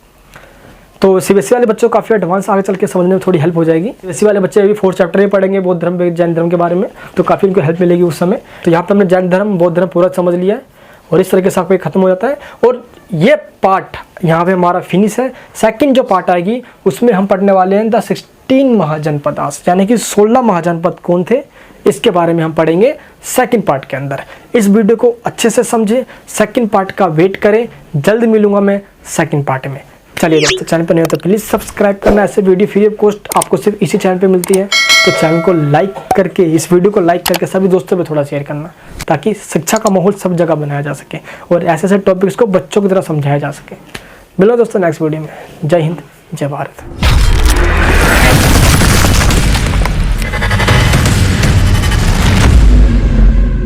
तो सीबीएसई वाले बच्चों को काफ़ी एडवांस आगे चल के समझने में थोड़ी हेल्प हो जाएगी। सीबीएसई वाले बच्चे अभी फोर्थ चैप्टर में पढ़ेंगे बौद्ध धर्म जैन धर्म के बारे में, तो काफ़ी उनको हेल्प मिलेगी उस समय। तो यहाँ पर हमने जैन धर्म बौद्ध धर्म पूरा समझ लिया है और इस तरीके से आपको खत्म हो जाता है। और ये पार्ट यहाँ पे हमारा फिनिश है। सेकंड जो पार्ट आएगी उसमें हम पढ़ने वाले हैं द 16 महाजनपदास, यानी कि 16 महाजनपद कौन थे, इसके बारे में हम पढ़ेंगे सेकंड पार्ट के अंदर। इस वीडियो को अच्छे से समझे, सेकंड पार्ट का वेट करें, जल्द मिलूंगा मैं सेकंड पार्ट में। चलिए दोस्तों, चैनल पर नहीं हो तो प्लीज़ सब्सक्राइब करना, ऐसे वीडियो फ्री ऑफ कॉस्ट आपको सिर्फ इसी चैनल पे मिलती है। तो चैनल को लाइक करके, इस वीडियो को लाइक करके सभी दोस्तों पे थोड़ा शेयर करना, ताकि शिक्षा का माहौल सब जगह बनाया जा सके और ऐसे ऐसे टॉपिक्स को बच्चों की तरह समझाया जा सके। मिलो दोस्तों नेक्स्ट वीडियो में। जय हिंद, जय भारत।